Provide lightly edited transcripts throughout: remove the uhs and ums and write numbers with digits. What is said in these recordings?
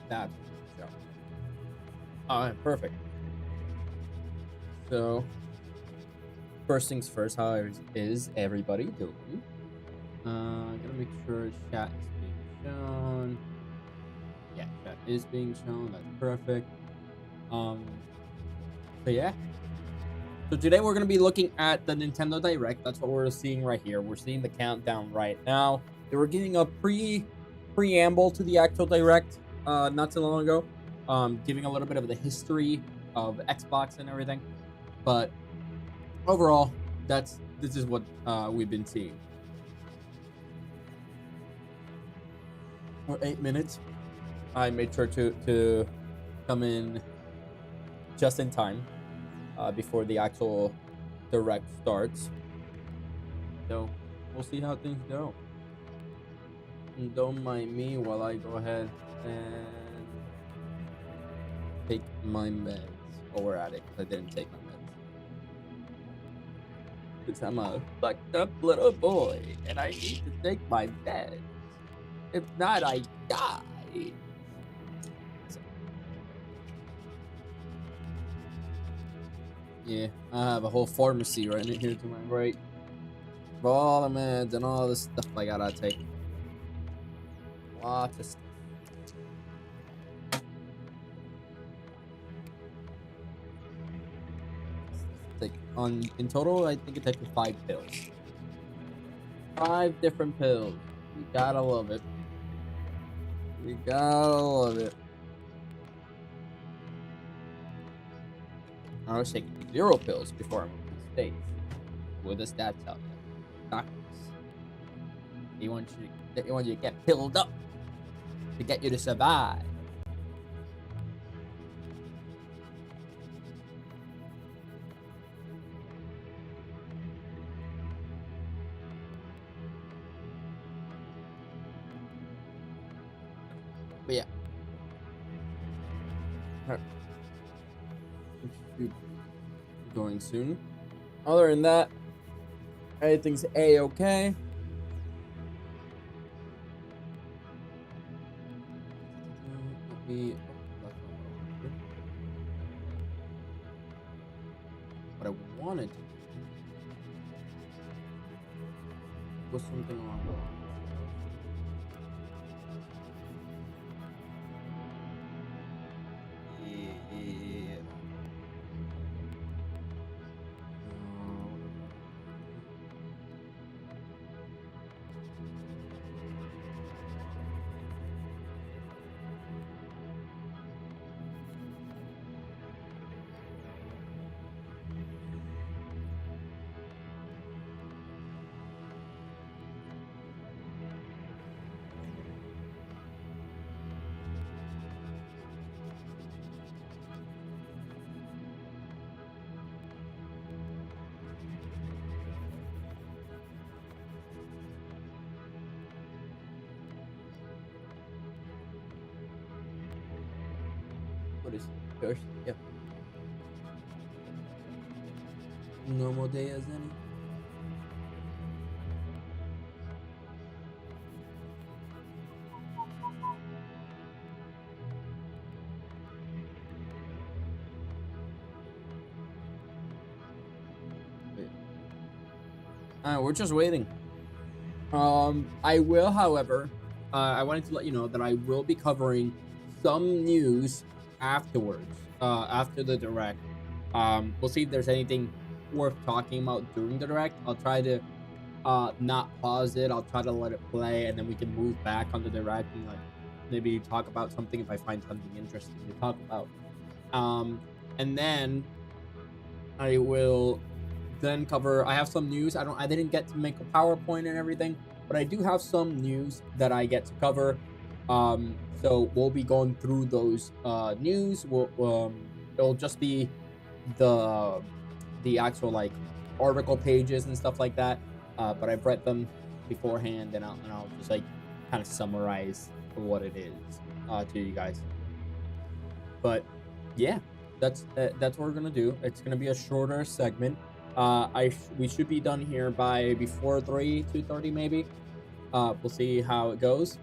That's so. All right, perfect. So, first things first, how is everybody doing? Gonna make sure chat is being shown. Yeah, chat is being shown. That's perfect. So yeah. So today we're gonna be looking at the Nintendo Direct. That's what we're seeing right here. We're seeing the countdown right now. They were giving a preamble to the actual Direct not too long ago, giving a little bit of the history of Xbox and everything. But overall, this is what we've been seeing. For 8 minutes, I made sure to come in just in time before the actual Direct starts. So we'll see how things go. And don't mind me while I go ahead and take my meds while we're at it, because I didn't take my meds. Because I'm a fucked up little boy and I need to take my meds. If not, I die. So, yeah, I have a whole pharmacy right here to my right. Of all the meds and all the stuff I gotta take. Lots of stuff. Like in total, I think it takes me 5 pills. 5 different pills. You gotta love it. You gotta love it. I was taking 0 pills before I moved to the States. What does that tell you? Doctors. They want you to get pilled up to get you to survive. But yeah. Going soon. Other than that, everything's A-okay. What I wanted to do was something along the lines. What is Thursday? Yep. Normal day as any. We're just waiting. I will, however, I wanted to let you know that I will be covering some news afterwards, after the Direct. We'll see if there's anything worth talking about during the Direct. I'll try to not pause it. I'll try to let it play, and then we can move back on the Direct and like maybe talk about something if I find something interesting to talk about. And then I will then cover. I have some news. I didn't get to make a PowerPoint and everything, but I do have some news that I get to cover. So we'll be going through those news. It'll just be the actual like article pages and stuff like that. But I've read them beforehand, and I'll just like kind of summarize what it is to you guys. But yeah, that's what we're gonna do. It's gonna be a shorter segment. We should be done here by before 2:30 maybe. We'll see how it goes.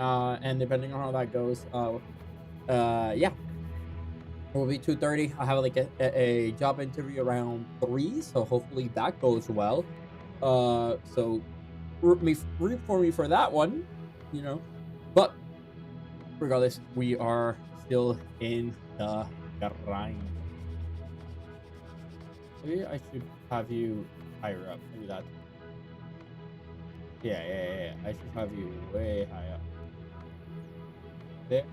And depending on how that goes, yeah, it will be 2:30. I have like a job interview around 3, so hopefully that goes well. So root for me for that one, you know. But regardless, we are still in the grind. Maybe I should have you higher up. Maybe that. Yeah. I should have you way high up. There,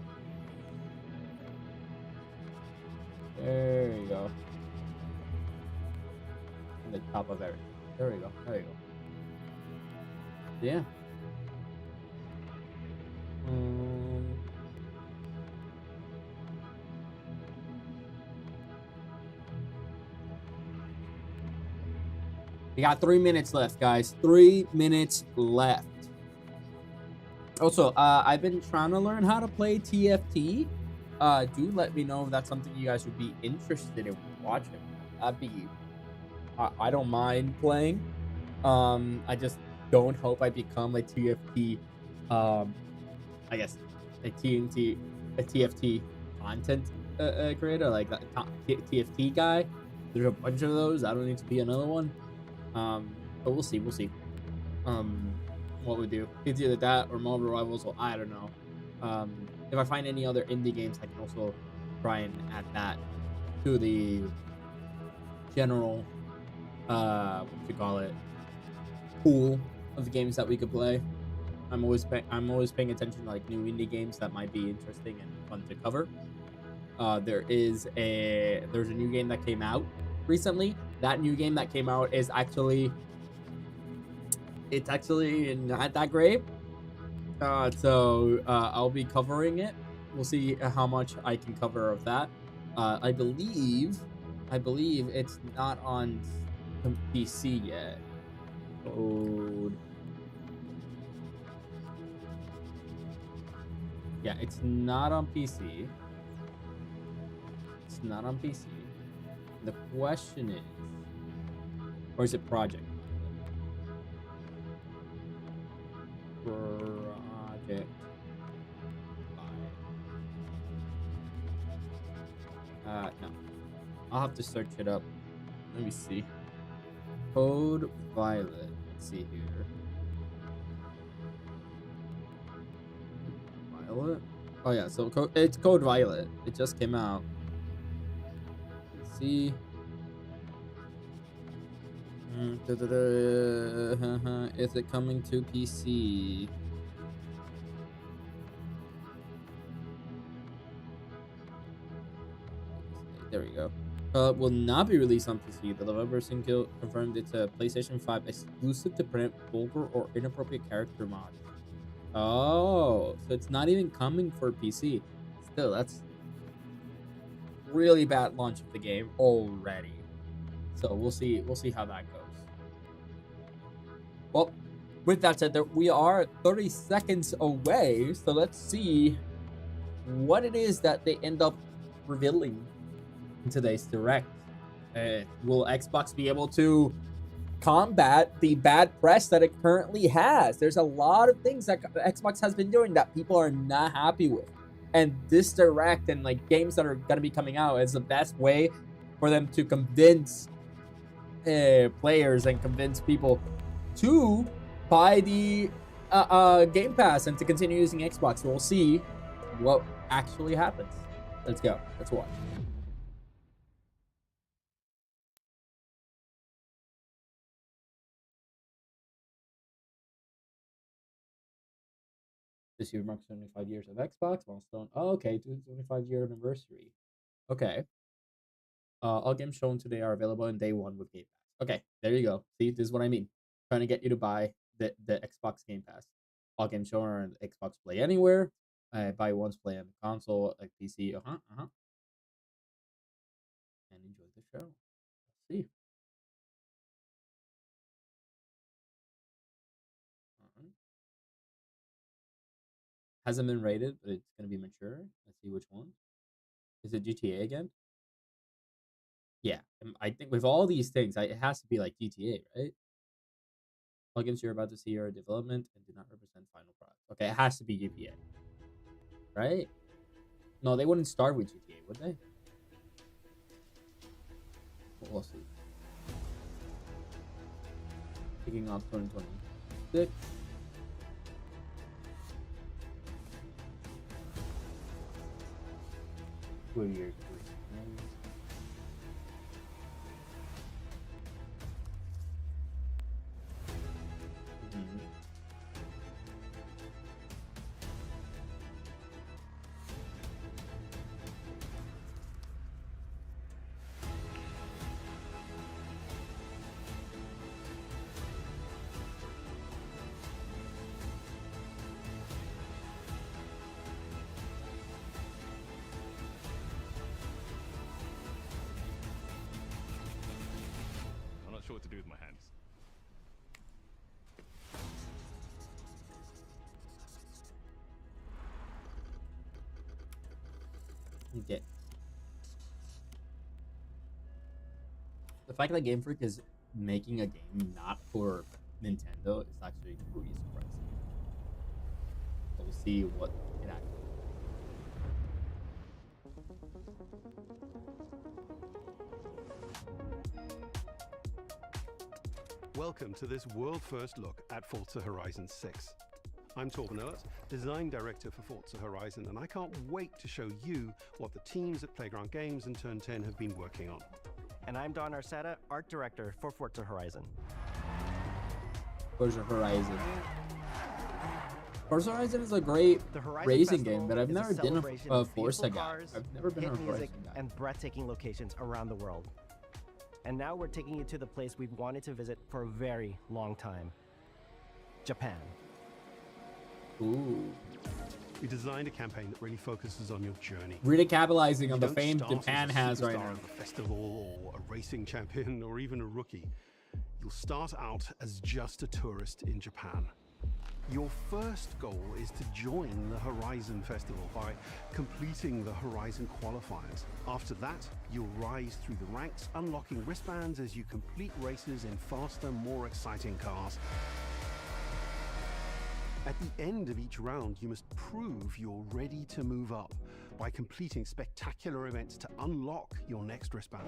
there you go. On the top of everything. There we go. There you go. Yeah. Um, we got 3 minutes left, guys. 3 minutes left. Also, I've been trying to learn how to play TFT. Do let me know if that's something you guys would be interested in watching. That'd be, I don't mind playing. I just don't hope I become a TFT, um, I guess a TFT content creator, like that TFT guy. There's a bunch of those. I don't need to be another one. But we'll see. We'll see. Um, what we do? It's either that or Marvel Rivals. Well, I don't know. If I find any other indie games, I can also try and add that to the general, what you call it, pool of the games that we could play. I'm always paying attention to like new indie games that might be interesting and fun to cover. There's a new game that came out recently. That new game that came out is actually not that great. So I'll be covering it. We'll see how much I can cover of that. I believe it's not on PC yet. Code. Yeah, it's not on PC. It's not on PC. The question is, or is it Project? Project. No. I'll have to search it up. Let me see. Code Violet. Let's see here. Violet? Oh yeah, so it's Code Violet. It just came out. Let's see. Is it coming to PC? There we go. Will not be released on PC. The developer confirmed it's a PlayStation 5 exclusive to prevent vulgar or inappropriate character mods. Oh, so it's not even coming for PC. Still, that's really bad launch of the game already. So we'll see how that goes. Well, with that said, we are 30 seconds away. So let's see what it is that they end up revealing in today's direct. Will Xbox be able to combat the bad press that it currently has? There's a lot of things that Xbox has been doing that people are not happy with. And this direct and like games that are going to be coming out is the best way for them to convince players and convince people to buy the Game Pass and to continue using Xbox. So we'll see what actually happens. Let's go. Let's watch. This year marks 75 years of Xbox milestone. Oh, okay, 25-year anniversary. Okay. All games shown today are available in day one with Game Pass. Okay, there you go. See, this is what I mean. Trying to get you to buy the Xbox Game Pass. All games shown are on Xbox Play Anywhere. Buy once, play on the console, like PC. And enjoy the show. Let's see. Uh-huh. Hasn't been rated, but it's gonna be mature. Let's see which one. Is it GTA again? Yeah, I think with all these things, it has to be like GTA, right? Plugins you're about to see are development and do not represent final product. Okay, it has to be GTA, right? No, they wouldn't start with GTA, would they? We'll see. Kicking off 2026. Year. I'm not sure what to do with my hands. Okay. The fact that Game Freak is making a game not for Nintendo is actually pretty surprising. So we'll see what it actually. Welcome to this world-first look at Forza Horizon 6. I'm Torben Ehlert, Design Director for Forza Horizon, and I can't wait to show you what the teams at Playground Games and Turn 10 have been working on. And I'm Don Arceta, Art Director for Forza Horizon. Forza Horizon. Forza Horizon is a great racing game, but I've never been a Forza guy. I've never been a Horizon guy. And breathtaking locations around the world. And now we're taking you to the place we've wanted to visit for a very long time. Japan. Ooh. We designed a campaign that really focuses on your journey. Really capitalizing on You the don't fame start Japan as a has right superstar now. at a festival or a racing champion or even a rookie. You'll start out as just a tourist in Japan. Your first goal is to join the Horizon Festival by completing the Horizon qualifiers. After that, you'll rise through the ranks, unlocking wristbands as you complete races in faster, more exciting cars. At the end of each round, you must prove you're ready to move up by completing spectacular events to unlock your next wristband.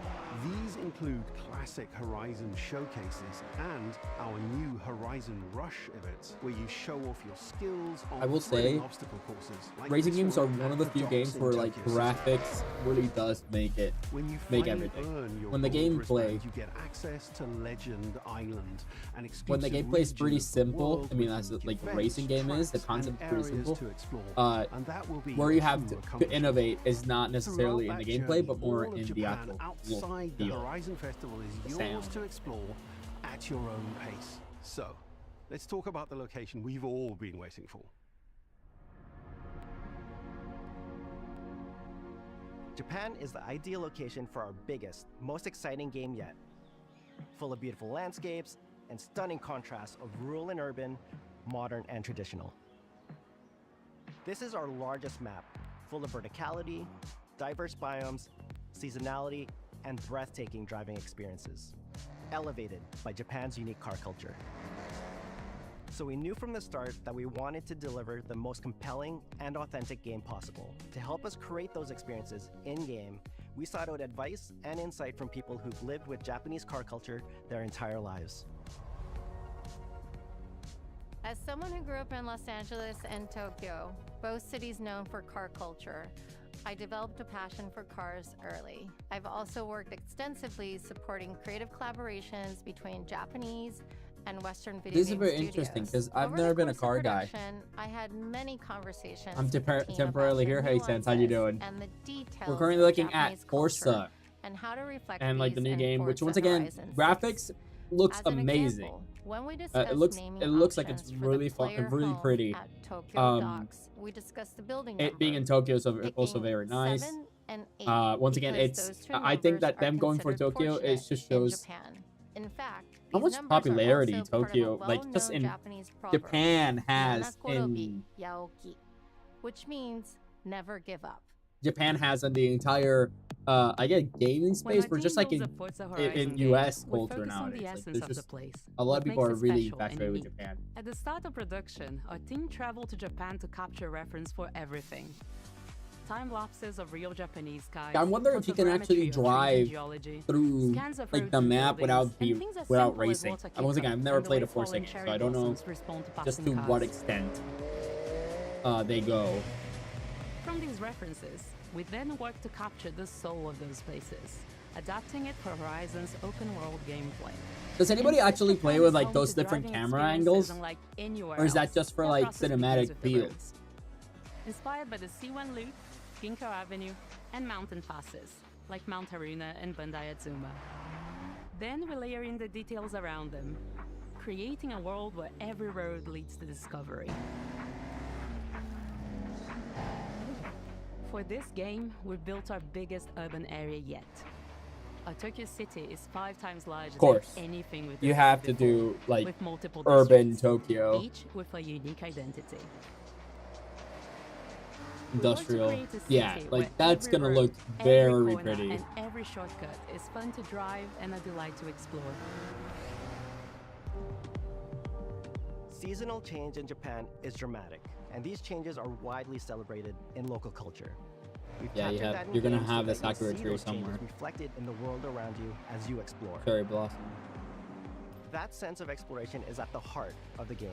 These include classic Horizon showcases and our new Horizon Rush events, where you show off your skills on I will say, obstacle courses. Like racing this games are one one of at the few docks games in where like Tokyo City. graphics really does make it. When you make finally everything. earn your When the gold gameplay- wristband, you get access to Legend Island, an exclusive When the gameplay is pretty region of the simple, world I mean, with as unique like a events, racing game is, the tracks, concept is and pretty areas simple. to explore. And that will be where a you have true to accomplishment. innovate is not necessarily in Throughout the that gameplay, journey, but more all of in the Japan actual outside the feel. Horizon Festival is The yours sound. to explore at your own pace. So, let's talk about the location we've all been waiting for. Japan is the ideal location for our biggest, most exciting game yet. Full of beautiful landscapes and stunning contrasts of rural and urban, modern and traditional. This is our largest map, full of verticality, diverse biomes, seasonality, and breathtaking driving experiences, elevated by Japan's unique car culture. So we knew from the start that we wanted to deliver the most compelling and authentic game possible. To help us create those experiences in-game, we sought out advice and insight from people who've lived with Japanese car culture their entire lives. As someone who grew up in Los Angeles and Tokyo, both cities known for car culture, I developed a passion for cars early. I've also worked extensively supporting creative collaborations between Japanese and Western video This is game very studios. interesting, 'cause I've Over never the been a course of car guy. production, I had many conversations. I'm with the team temporarily about here. the Hey, Sense, how you nuances doing? And the details We're currently of looking at Japanese Forza culture and how to reflect and like the these new in game, which Forza once again, Horizon 6. graphics looks As an amazing. example, when we It discussed looks naming like it's options for the really fun and player really home pretty. at Tokyo Um, Docks, we discussed the building It being in number, Tokyo is also picking very nice. 7 and 8 Once again, because it's those two I think numbers that are them going for considered Tokyo, it fortunate just in shows Japan. In fact, how these much numbers are popularity also part of a Tokyo, like just well-known in Japanese proverb, Japan, has "Nanakorobi in yaoki," which means never give up. Japan has on the entire I guess gaming space, but just like in US culture nowadays. Like, there's just a lot of people are really infatuated with Japan. At the start of production, our team traveled to Japan to capture reference for everything. Time lapses of real Japanese skies. I'm wondering if you can actually drive through like the map without racing. I don't think I've never played a Forza game, so I don't know just to what extent they go. From these references, we then work to capture the soul of those places, adapting it for Horizon's open-world gameplay. Does anybody actually play with like those different camera angles, or is that just for like cinematic feel? Inspired by the C1 Loop, Ginkgo Avenue, and mountain passes, like Mount Haruna and Bandai Atsuma. Then we layer in the details around them, creating a world where every road leads to discovery. For this game, we've built our biggest urban area yet. Our Tokyo City is 5 times larger than anything we've you have to do like with multiple urban districts, Tokyo, each with a unique identity. industrial. Yeah, like that's gonna look very pretty. And every shortcut is fun to drive and a delight to explore. Seasonal change in Japan is dramatic, and these changes are widely celebrated in local culture. We've captured that in you're gonna games have so this that you'll Sakura see tree those changes somewhere. reflected in the world around you as you explore. Cherry blossom. That sense of exploration is at the heart of the game.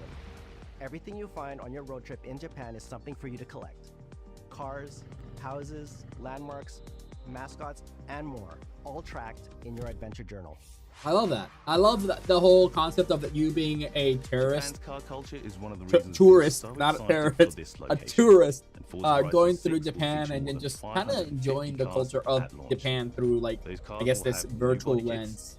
Everything you find on your road trip in Japan is something for you to collect. Cars, houses, landmarks, mascots, and more, all tracked in your adventure journal. I love that. I love the whole concept of you being a tourist, Japan's car culture is one of the reasons tourist, we're so not a excited for terrorist, this a location. tourist, And Forza Horizon going 6 through will Japan feature and more then than just kind of 550 enjoying the cars culture of at launch. Japan through like, Those cars I guess will this have new virtual body kits, lens.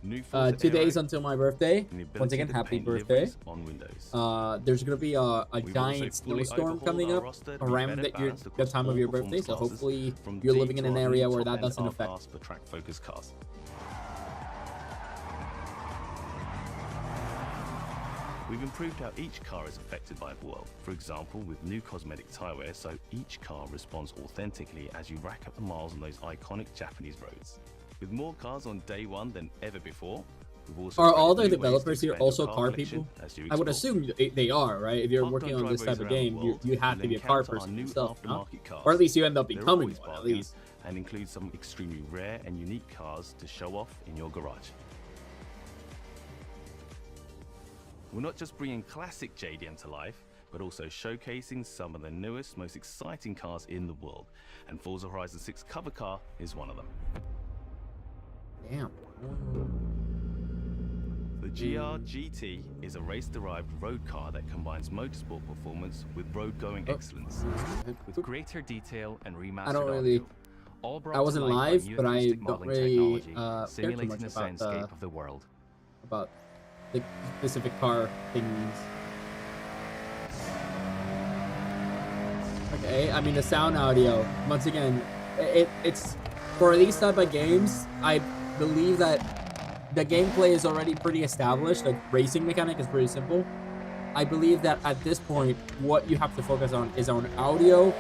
new Forza 2 days Aero, until my birthday. and the Once ability again, to happy paint birthday. liveries on Windows. There's gonna be a We've giant also fully snowstorm overhauled coming our up roster to be around better the balanced the across time of all your birthday, performance so classes, hopefully from you're D living in to an our new area where that top-end doesn't R-Class affect. for track-focused cars. We've improved how each car is affected by the world. For example, with new cosmetic tire wear, so each car responds authentically as you rack up the miles on those iconic Japanese roads. With more cars on day one than ever before, we've also Are all created the new ways to developers here expand your also car car collection people? as you I would explore. assume they are, right? If you're Parked working on this driveways type of around the game, you world, have to you'll be a car encounter our person new yourself, no? aftermarket cars. Or at least you end up They're becoming always one, at bargains least. and include some extremely rare and unique cars to show off in your garage. We're not just bringing classic JDM to life, but also showcasing some of the newest, most exciting cars in the world. And Forza Horizon 6 cover car is one of them. Damn. The GR GT is a race-derived road car that combines motorsport performance with road-going excellence. With greater detail and remastered I don't really. audio, all brought I wasn't to life by live, new but I acoustic don't modeling really technology, care too simulating much the about soundscape of the world. the specific car things. Okay, I mean the sound audio. Once again, it's for these type of games. I believe that the gameplay is already pretty established. The racing mechanic is pretty simple. I believe that at this point, what you have to focus on is on audio,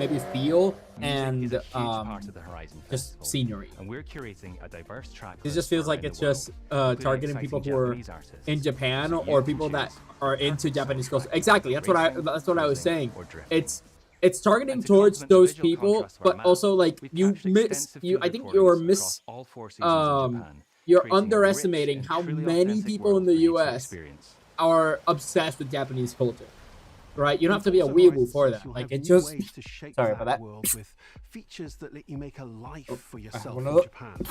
maybe feel, Music and is a huge part of the Horizon just Festival, scenery. and we're curating a diverse track. It just feels like it's just targeting people who are in Japan or people that are into Japanese culture. Exactly, that's what I was saying. It's targeting towards those people, but also like I think you're underestimating how many people in the US are obsessed with Japanese culture. Right, you don't have to be a weeaboo for that. Like it just. Sorry about that. World with features that let you make a life for yourself wanna in look. Japan.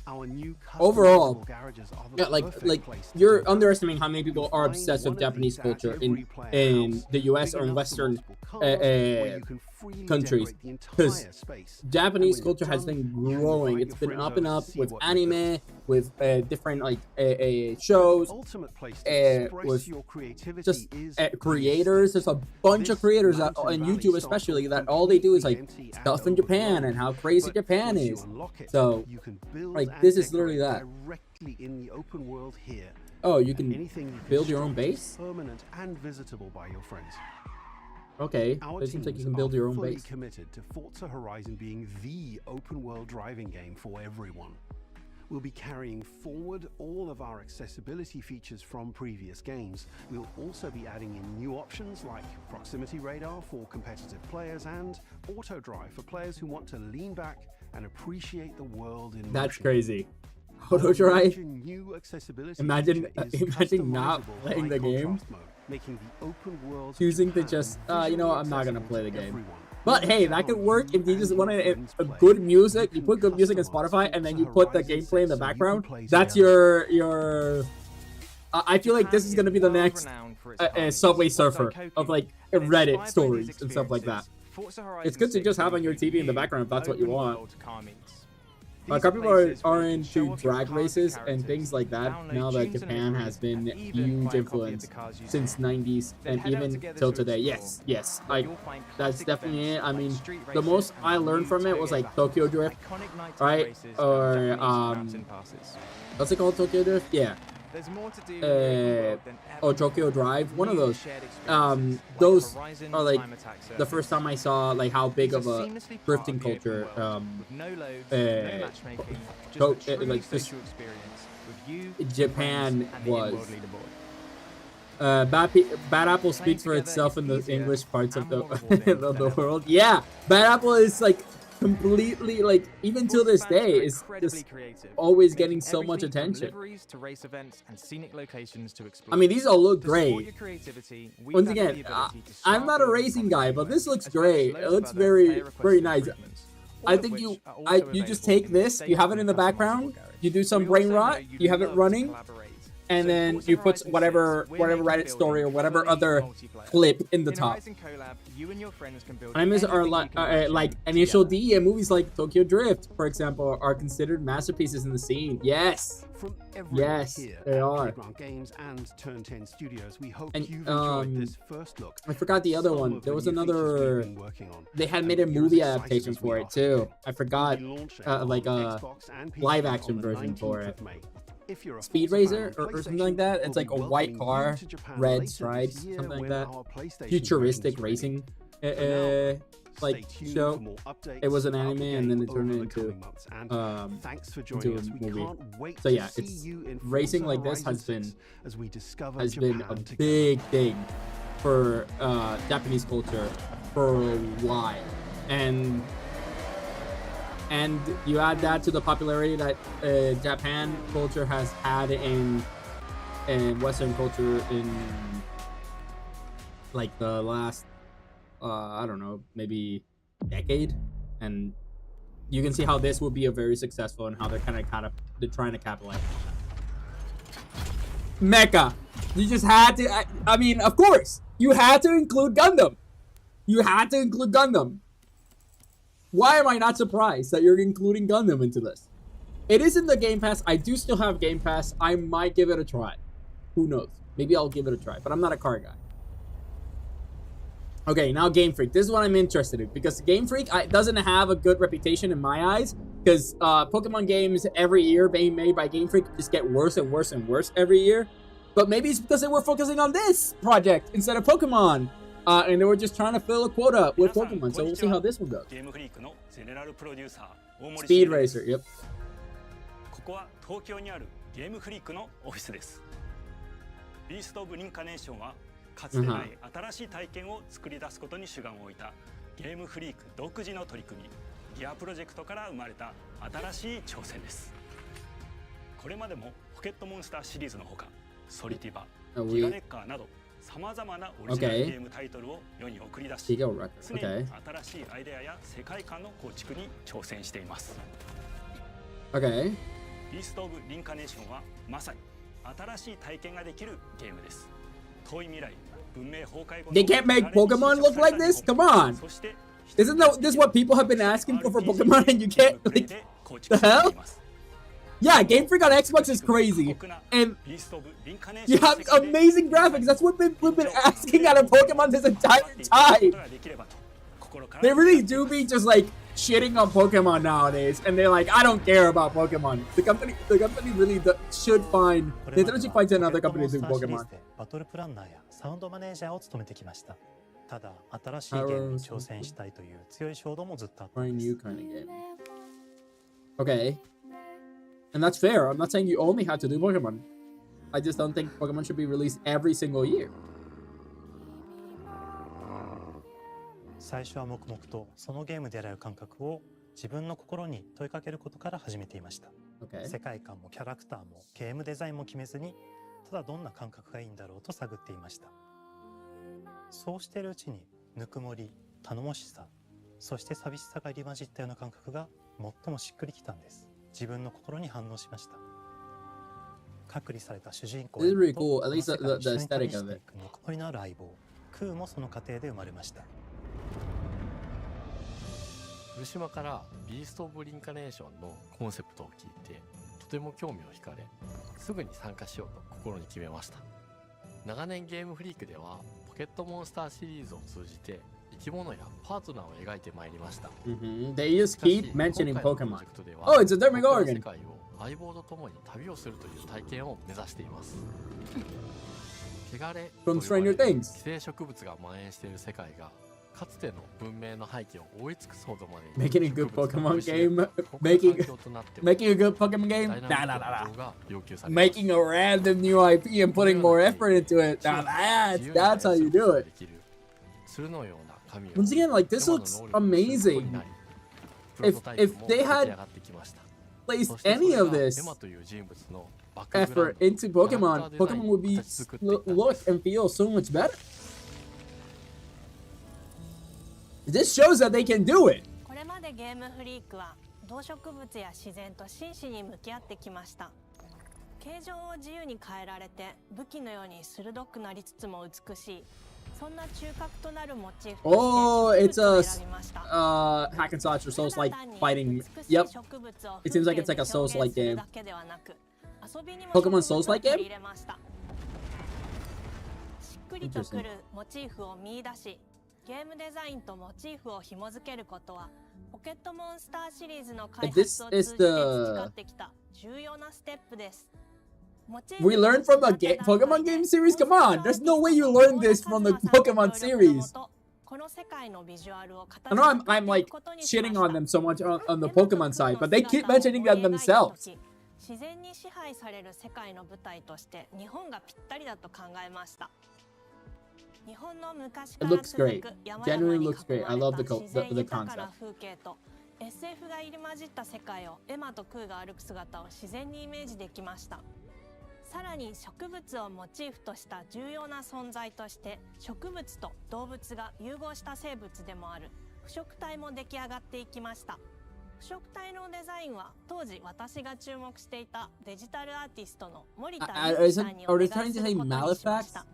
Our new Overall, customizable garages are the yeah, like perfect place to you're do that. underestimating how many people You'll are find obsessed one with of Japanese these at culture every player in house, the US big or in enough for Western multiple cars, where you can freely countries, decorate the entire because space. Japanese And when culture you're has done, been you can growing. invite It's your been friends up over and to up see with what you've built. anime, with different like shows, Ultimate place to express with your creativity just is creators. There's a bunch of creators that, on YouTube especially, that all they do is like stuff in Japan and how crazy Japan is. So like this is literally that. Directly in the open world here. Oh, you can Anything you build your own construct base? is permanent and visitable by your friends. Okay, Our it seems like you teams can build are your own fully base. committed to Forza Horizon being the open-world driving game for everyone. We'll be carrying forward all of our accessibility features from previous games. We'll also be adding in new options like proximity radar for competitive players and auto drive for players who want to lean back and appreciate the world in That's motion. crazy. Our Auto drive. major new accessibility Imagine- feature is imagine not customizable playing the high game. contrast mode, making the open world of Choosing to Japan just, you know visually what, I'm not gonna accessible play the to game. everyone. But hey, that could work if you just wanted a good music. You put good music in Spotify, and then you put the gameplay in the background. That's your. I feel like this is gonna be the next Subway Surfer of like Reddit stories and stuff like that. It's good to just have on your TV in the background if that's what you want. A couple people are into drag races and things like that now that Japan has been a huge influence since 90s and even till today. Yes, that's definitely it. I mean, the most I learned from it was like Tokyo Drift, right? Or what's it called? Tokyo Drift? Yeah. There's more to do Or Tokyo Drive, one of those. Those are like the first time I saw like how big of a drifting culture like this Japan was. Bad Apple speaks for itself in the English parts of the of the world. Yeah, Bad Apple is like completely like even till this day is just always getting so much attention. I mean, these all look great. Once again, I'm not a racing guy, but this looks great. It looks very nice. I think you just take this, you have it in the background, you do some brain rot, you have it running, and then you put whatever Reddit story or whatever other clip in the top. Animes are like Initial D and movies like Tokyo Drift, for example, are considered masterpieces in the scene. Yes. From Yes, here they at are. Playground Games and Turn 10 Studios, we hope And, you've enjoyed this first look. I forgot the other Some one. of There the was new features another. we've been working on. They had And made a you're as movie excited adaptation as we for are. it too. I forgot, We'll be launching like on a Xbox and PC live on action the version for 19th it. of May. If you're a Speed Forza fan Racer on or something like that. PlayStation, It's like a we'll be white welcoming car, you to Japan red later this stripes, year something like when that. our PlayStation Futuristic version is ready. racing, like Stay tuned show. for more updates It was an about anime the and then game it turned over the into coming months. And thanks for into joining a us. We movie. can't wait So to yeah, see it's you in racing Forza like this Horizon has been 6 as we discover has been a Japan together. big thing for Japanese culture for a while, and you add that to the popularity that Japan culture has had in Western culture in like the last I don't know, maybe decade, and you can see how this will be a very successful and how they're they're trying to capitalize. Mecha, you just had to. I mean, of course, you had to include Gundam. You had to include Gundam. Why am I not surprised that you're including Gundam into this? It is in the Game Pass. I do still have Game Pass. I might give it a try. Who knows? Maybe I'll give it a try, but I'm not a car guy. Okay, now Game Freak. This is what I'm interested in because Game Freak doesn't have a good reputation in my eyes because Pokemon games every year being made by Game Freak just get worse and worse and worse every year. But maybe it's because they were focusing on this project instead of Pokemon. And they were just trying to fill a quota with Pokemon. So we'll see how this one goes. Speed Racer, yep. ここは東京にあるゲームフリークのオフィスです。ビースト・オブ・リンカネーションはかつてない新しい体験を作り出すことに主眼を置いたゲームフリーク独自の取り組みギアプロジェクトから生まれた新しい挑戦です。これまでもポケットモンスターシリーズのほかソリティバ、ギガレッカーなどさまざまなオリジナルゲームタイトルを世に送り出し常に新しいアイデアや世界観の構築に挑戦しています。Okay. ビースト・オブ・リンカネーションはまさに新しい体験ができるゲームです。遠い未来、文明崩壊後 They can't make Pokemon look like this? Come on! Isn't this what people have been asking for Pokemon and you can't, like, the hell? Yeah, Game Freak on Xbox is crazy. And you have amazing graphics. That's what we've been asking out of Pokemon this entire time. They really do be just like shitting on Pokemon nowadays, and they're like, I don't care about Pokemon. The company really should find. They should find another company doing Pokemon. バトルプランナーやサウンドマネージャーを務めてきました。ただ新しいゲームに挑戦したいという強い衝動もずっとあったん Try で new す。 kind of game. Okay. And that's fair. I'm not saying you only have to do Pokemon. I just don't think Pokemon should be released every single year. 最初は黙々とそのゲームである感覚を自分の心に問いかけることから始めていました。 Okay. 世界観もキャラクターもゲームデザインも決めずに、ただどんな感覚がいいんだろうと探っていました。そうしているうちにぬくもり、頼もしさ、そして寂しさが入り混じったような感覚が最もしっくりきたんです。自分の心に反応しました。隔離された主人公 This is really と cool. At この least 世界を the 一緒に旅 aesthetic して of い it. くぬくもりのある相棒クーもその過程で生まれました。古島からビースト・オブ・リンカネーションのコンセプトを聞いてとても興味を惹かれ、すぐに参加しようと心に決めました。長年ゲームフリークではポケットモンスターシリーズを通じて生き物やパートナーを描いてまいりました。 They just しかし keep mentioning 今回のプロ Pokemon. ジェクトでは Oh, it's a Dermagorgon. 僕らの世界を相棒と共に旅をするという体験を目指しています。汚れ From と呼ばれ Stranger る Things. 寄生植物が蔓延している世界がかつての文明の背景を覆い尽くすほどまで Making a good 植物が Pokemon 生い茂る game. 過酷な環 Making 境となっており making a good Pokemon game. ダイナミック Nah, な nah, nah, 情 nah. 報が要求されます。 Making a random new IP and putting more effort into it. Now that's how you do it. 鶴のような髪を Once again, like this 山の looks 能力の一つに amazing. なりプロトタイプ If も they 出来 had 上がってきました。 Placed そしてそ any れ of が this エマという人物のバックグラウンド effort into キャラクタ Pokemon, ーデザイン Pokemon を would be 形作っていったん look です。 and feel so much better. This shows that they can do it. これまでゲームフリークは動植物や自然と真摯に向き合ってきました。形状を自由に変えられて武器のように鋭くなりつつも美しい、そんな中核となるモチーフと Oh, して it's 植物を a 選びました。 hack and slash or た Souls だ like 単に fighting. 美しい Yep. 植物を It seems like it's like a 風景に Souls-like 表現する game. だけではなく、遊びにも Pokemon 植物を Souls-like game? 取り入れました。しっくりとくるモチーフを見出し、ゲームデザインとモチーフを紐付けることはポケットモンスターシリーズの開発を通じて培ってきた重要なステップです。 We learned from a Pokemon game series? Come on, there's no way you learned this from the Pokemon series. I know I'm like shitting on them so much on the Pokemon side, but they keep mentioning them themselves. 自然に支配される世界の舞台として日本がぴったりだと考えました。日本の昔から続く山々に囲まれた自然豊かな風景と SF が入り混じった世界をエマとクーが歩く姿を自然にイメージできました。さらに植物をモチーフとした重要な存在として植物と動物が融合した生物でもある腐食体も出来上がっていきました。腐食体のデザインは当時私が注目していたデジタルアーティストの森田裕樹さんにお願いすることにしました。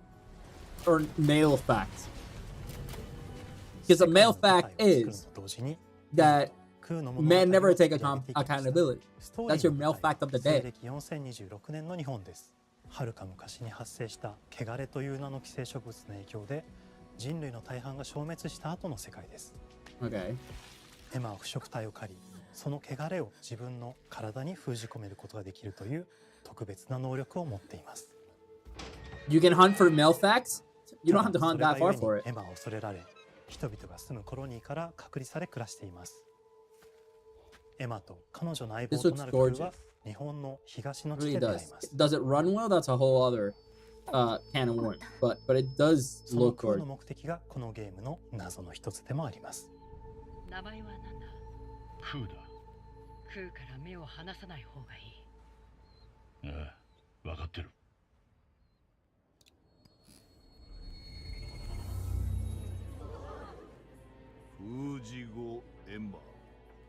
Or male fact? Because the male fact is that men never take accountability. That's your male fact of the day. 4026年の日本です。はるか昔に発生した汚れという名の寄生植物の影響で人類の大半が消滅した後の世界です。Okay. エマは腐食体を狩り、その汚れを自分の体に封じ込めることができるという特別な能力を持っています。You can hunt for male facts? You don't have to hunt that far for it. エマは恐れられ、人々が住むコロニーから隔離され暮らしています。エマと彼女の相棒となるクーは日本の東の地で出会います。Does it run well? That's a whole other can of worms. But it does その look クー good. の目的がこのゲームの謎の一つでもあります。名前は何だ？クーだ。クーから目を離さない方がいい。ああ、分かってる。封じ後エンバー、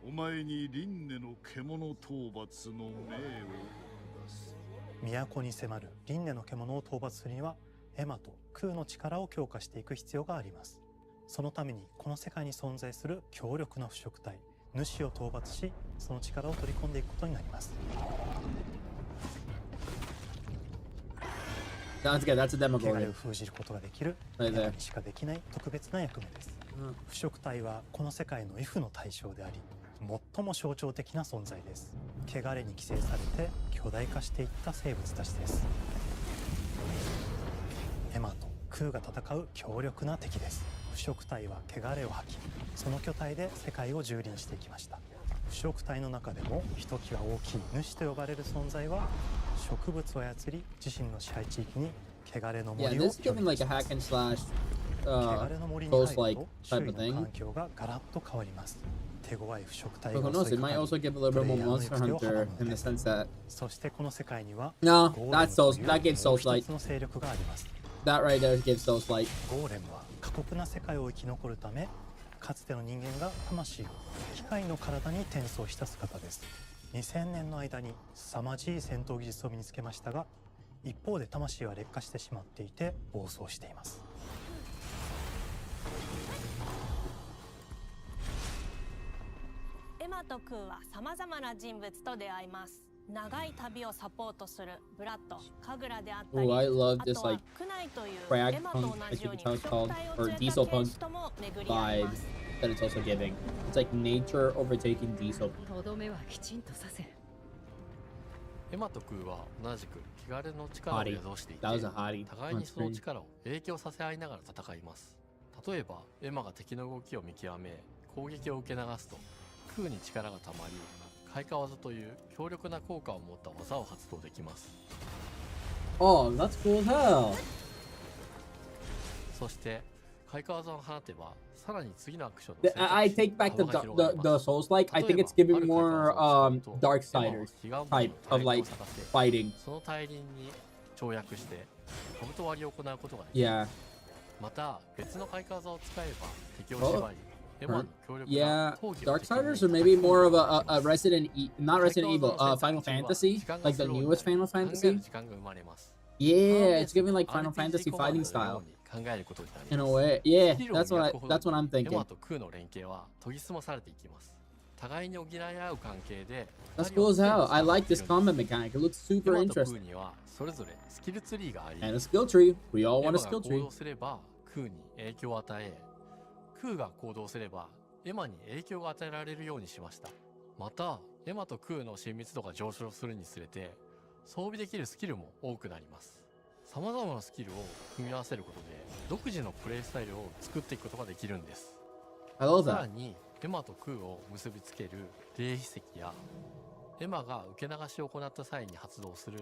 お前に輪廻の獣討伐の命を出す。都に迫る輪廻の獣を討伐するにはエマとクーの力を強化していく必要があります。そのためにこの世界に存在する強力な腐食体主を討伐し、その力を取り込んでいくことになります。That's good. That's a 汚れ Demogorgon. を封じることができる Right エマ there. にしかできない特別な役目です。腐食体はこの世界の If の対象であり、最も象徴的な存在です。汚れに寄生されて巨大化していった生物たちです。エマとクーが戦う強力な敵です。腐食体は汚れを吐き、その巨体で世界を蹂躙していきました。腐食体の中でもひときわ大きい主と呼ばれる存在は、植物を操り自身の支配地域に汚れの森を Yeah, this is given like a hack and slash 汚れの森に入る Souls-like と type 周囲 of の thing. 環境がガラッと変わります。手強い腐食体 But が who 襲 knows? い It かか might り also give a little プ bit レ more イヤーの Monster 行く手を阻 Hunter むの in で the す。 sense that そしてこの世界には no, ゴーレム that's と Souls. いう That gives もう Souls 一 like. つの勢力があります。 That right there gives Souls like. ゴーレムは過酷な世界を生き残るため、かつての人間が魂を機械の体に転送した姿です。2000年の間に凄まじい戦闘技術を身につけましたが、一方で魂は劣化してしまっていて暴走しています。エマとクーはさまざまな人物と出会います。長い旅をサポートするブラッド、カグラであったり、 Oh, I love あ this とは like クナイという frag エマと punk, 同 I じよう think に it's how 腐 it's 食 called, 体を or 連れた diesel 剣 punk 士とも巡り合い vibe ます。 that it's also giving. It's like nature overtaking diesel. とどめはきちんとさせる。エマとクーは同じく汚れの力を Hottie. 宿していて、 That was a hottie. 互いに On その screen. 力を影響させ合いながら戦います。例えばエマが敵の動きを見極め攻撃を受け流すと、クーに力がたまり開花技という強力な効果を持った技を発動できます。 Oh, that's cool as hell. そして開花技を放てばさらに次のアクションの選択肢 I take back the 幅が広がります Souls like. I think it's giving more Darksiders type of like fighting. その大輪に跳躍して兜割りを行うことができま Yeah. す。また別の開花技を使えば敵を縛り、エマの強力 Yeah, な闘技を敵に Darksiders are maybe more of a Resident not Resident Evil, Final Fantasy, like the newest Final 考える Fantasy. 時間が生まれます。 Yeah, it's giving like Final RPG Fantasy コマンド fighting のよ style うに考えることになります。 in a way. Yeah, スキルを磨くほど that's what I'm エ thinking. マとクーの連携は研ぎ澄まされていきます。互いに補い合う関係で That's cool as hell. I like this combat mechanic. It looks エ super マとク interesting. ーにはそれぞれスキルツリーがあり、 And a skill tree. We all エ want マ a が skill 行 tree. 動すればクーに影響を与え、クーが行動すればエマに影響が与えられるようにしました。またエマとクーの親密度が上昇するにつれて装備できるスキルも多くなります。さまざまなスキルを組み合わせることで独自のプレイスタイルを作っていくことができるんです。 I love さら that. にエマとクーを結びつける霊秘石やエマが受け流しを行った際に発動する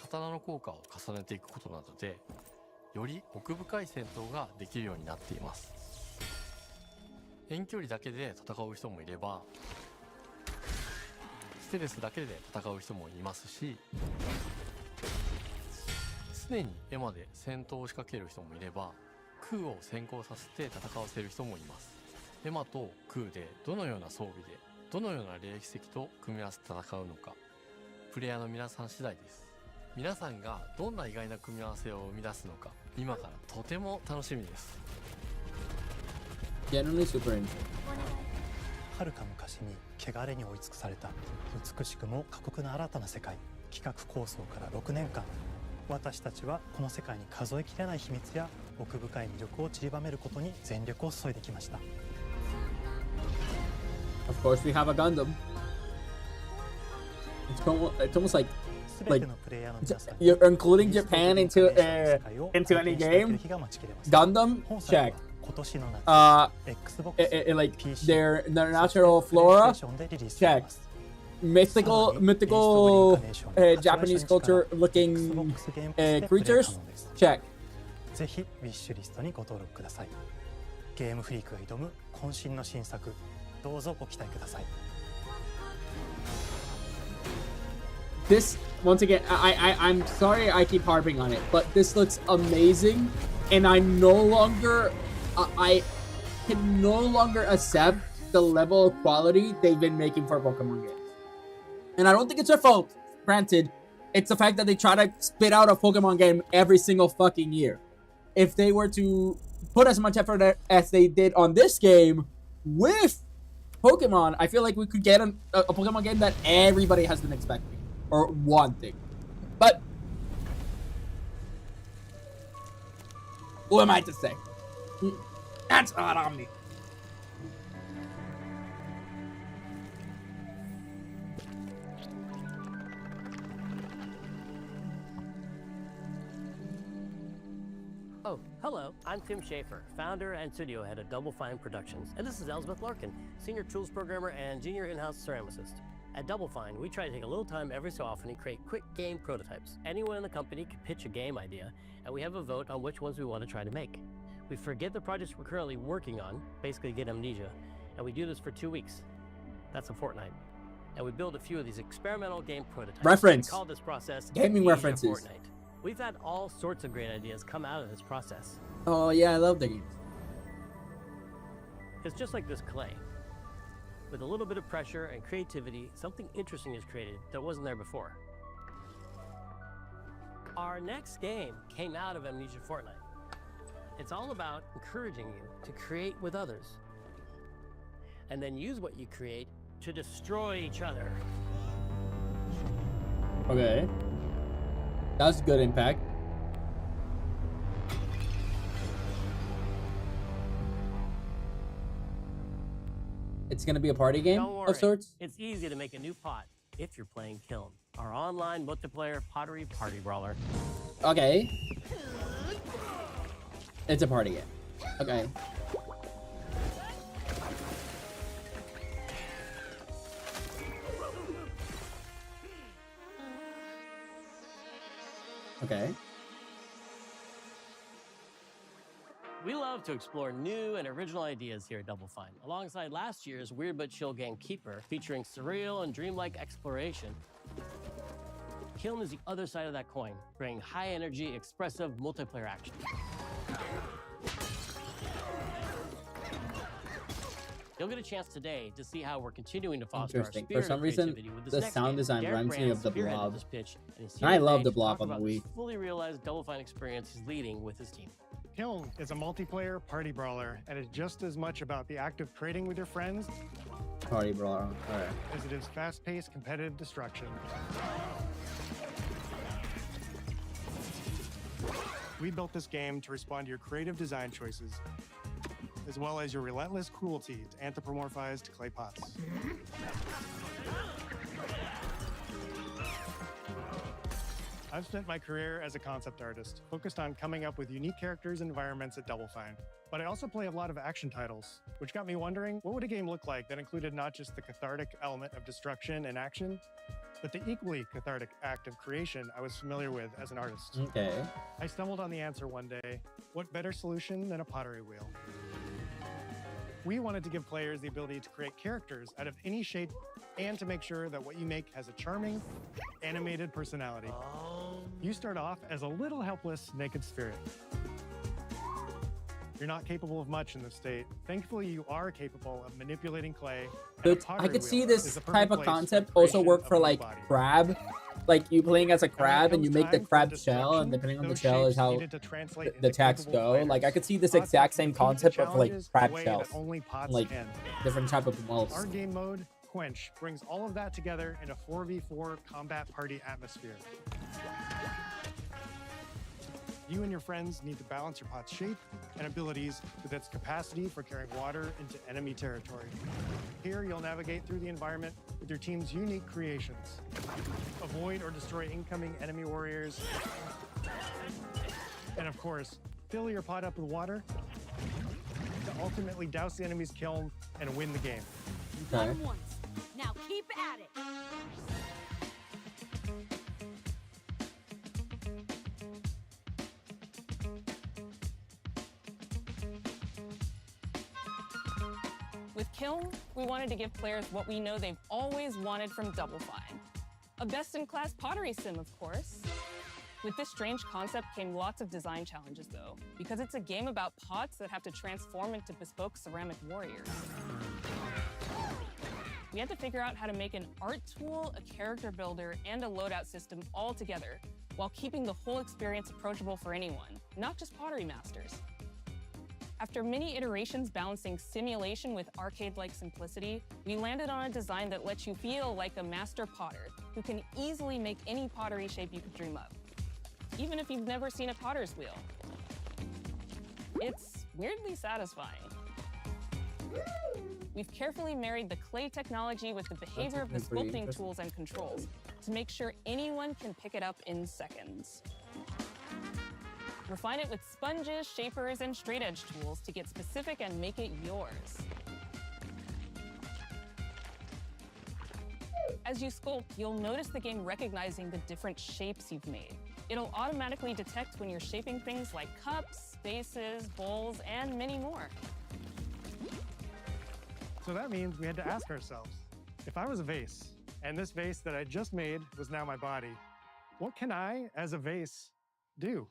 刀の効果を重ねていくことなどでより奥深い戦闘ができるようになっています。遠距離だけで戦う人もいればステルスだけで戦う人もいますし、常にエマで戦闘を仕掛ける人もいればクーを先行させて戦わせる人もいます。エマとクーでどのような装備でどのような霊秘石と組み合わせて戦うのか、プレイヤーの皆さん次第です。皆さんがどんな意外な組み合わせを生み出すのか、今からとても楽しみです。 Genuinely super interesting. はるか昔に汚れに追い尽くされた美しくも過酷な新たな世界、企画構想から6年間、私たちはこの世界に数えきれない秘密や奥深い魅力を散りばめることに全力を注いできました。 Of course, we have a Gundam. It's almost like すべてのプレイヤーの皆さんに you're including Japan into any game. Gundam, check. 今年の夏、 Xbox Like PC their natural flora, check. Mythical Japanese culture looking creatures, check. ぜひウィッシュリストにご登録ください。ゲームフリークが挑む渾身の新作、どうぞご期待ください。 This once again, I'm sorry I keep harping on it, but this looks amazing, and I can no longer accept the level of quality they've been making for Pokemon games. And I don't think it's their fault. Granted, it's the fact that they try to spit out a Pokemon game every single fucking year. If they were to put as much effort as they did on this game with Pokemon, I feel like we could get a Pokemon game that everybody has been expecting or wanting. But who am I to say? That's not on me. Oh, Hello, I'm Tim Schafer, founder and studio head of Double Fine Productions, and this is Elizabeth Larkin, senior tools programmer and junior in-house ceramicist. At Double Fine, we try to take a little time every so often and create quick game prototypes. Anyone in the company can pitch a game idea, and we have a vote on which ones we want to try to make. We forget the projects we're currently working on, basically get amnesia, and we do this for 2 weeks. That's a fortnight. And we build a few of these experimental game prototypes. Reference. We call this process Gaming Amnesia references. Fortnight. We've had all sorts of great ideas come out of this process. Oh yeah, I love the games. It's just like this clay. With a little bit of pressure and creativity, something interesting is created that wasn't there before. Our next game came out of Amnesia Fortnight. It's all about encouraging you to create with others, and then use what you create to destroy each other. Okay. That's good impact. It's gonna be a party game Don't worry, of sorts? it's easy to make a new pot if you're playing Kiln, our online multiplayer pottery party brawler. Okay. It's a party game. Okay. Okay. We love to explore new and original ideas here at Double Fine. Alongside last year's Weird But Chill game Keeper, featuring surreal and dreamlike exploration, Kiln is the other side of that coin, bringing high-energy, expressive multiplayer action. You'll get a chance today to see how we're continuing to foster our Interesting. spirit For some of reason, creativity with this the next sound game. design Derek reminds me Brand of the spearheaded Blob. this pitch, and he's And I here love today the to Blob talk on the about this Wii. fully realized Double Fine experience he's leading with his team. Kiln is a multiplayer party brawler and is just as much about the act of trading with your friends Party brawler. Alright. as it is fast-paced competitive destruction. We built this game to respond to your creative design choices, as well as your relentless cruelty to anthropomorphized clay pots. I've spent my career as a concept artist, focused on coming up with unique characters and environments at Double Fine. But I also play a lot of action titles, which got me wondering, what would a game look like that included not just the cathartic element of destruction and action, but the equally cathartic act of creation I was familiar with as an artist? Okay. I stumbled on the answer one day. What better solution than a pottery wheel? We wanted to give players the ability to create characters out of any shape and to make sure that what you make has a charming, animated personality. You start off as a little helpless naked spirit. You're not capable of much in this state. Thankfully, you are capable of manipulating clay. and a But I pottery could see wheel this is the perfect type of place for the concept also creation work of for a new like body. crab. Like you playing as a crab and you comes make the time for crab shell, destruction, and depending on the those shell is shapes how needed to translate the into attacks capable go. players. Like I could see this Pots exact have same to compete concept with of like challenges crab the way shells, that only pots like can. different type of molds. Our game mode, Quench, brings all of that together in a 4v4 combat party atmosphere. You and your friends need to balance your pot's shape and abilities with its capacity for carrying water into enemy territory. Here, you'll navigate through the environment with your team's unique creations. Avoid or destroy incoming enemy warriors. And of course, fill your pot up with water to ultimately douse the enemy's kiln and win the game. Okay. Once. Now keep at it. With Kiln, we wanted to give players what we know they've always wanted from Double Fine. A best-in-class pottery sim, of course. With this strange concept came lots of design challenges, though, because it's a game about pots that have to transform into bespoke ceramic warriors. We had to figure out how to make an art tool, a character builder, and a loadout system all together, while keeping the whole experience approachable for anyone, not just pottery masters. After many iterations balancing simulation with arcade-like simplicity, we landed on a design that lets you feel like a master potter who can easily make any pottery shape you could dream of, even if you've never seen a potter's wheel. It's weirdly satisfying. We've carefully married the clay technology with the behavior of the actually pretty sculpting interesting. tools and controls to make sure anyone can pick it up in seconds. Refine it with sponges, shapers, and straight edge tools to get specific and make it yours. As you sculpt, you'll notice the game recognizing the different shapes you've made. It'll automatically detect when you're shaping things like cups, vases, bowls, and many more. So that means we had to ask ourselves, if I was a vase, and this vase that I just made was now my body, what can I, as a vase, do?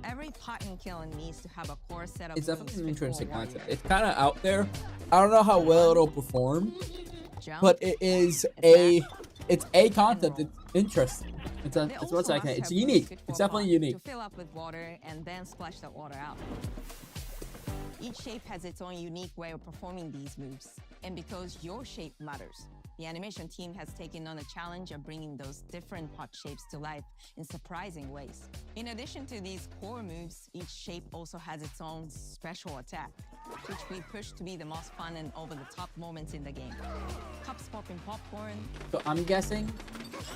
Every pot and kiln needs to have a core set of It's definitely an moves fit for interesting a warrior. concept. It's kind of out there. I don't know how well it'll perform, Jump, but it's a concept. It's interesting. It's They what's also like must it's have unique. moves fit It's for a definitely pot unique. To fill up with water and then splash that water out. Each shape has its own unique way of performing these moves. And because your shape matters, the animation team has taken on the challenge of bringing those different pot shapes to life in surprising ways. In addition to these core moves, each shape also has its own special attack, which we push to be the most fun and over-the-top moments in the game. Cups popping popcorn. So I'm guessing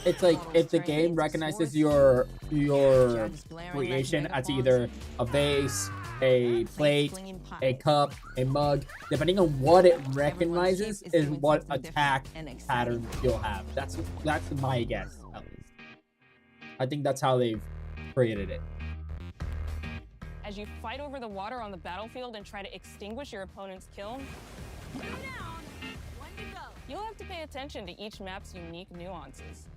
it's like if the game recognizes your creation as either a vase, a plate, a cup, a mug, depending on what it recognizes is what attack pattern you'll have. That's my guess, at least. I think that's how they've created it. As you fight over the water on the battlefield and try to extinguish your opponent's kiln, you'll have to pay attention to each map's unique nuances.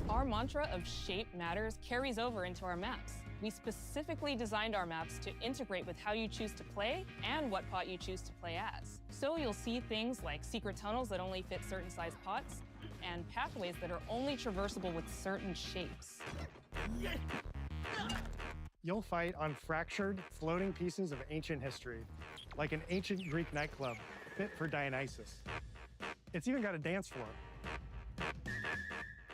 Our mantra of shape matters carries over into our maps. We specifically designed our maps to integrate with how you choose to play and what pot you choose to play as. So you'll see things like secret tunnels that only fit certain size pots, and pathways that are only traversable with certain shapes. You'll fight on fractured, floating pieces of ancient history, like an ancient Greek nightclub fit for Dionysus. It's even got a dance floor.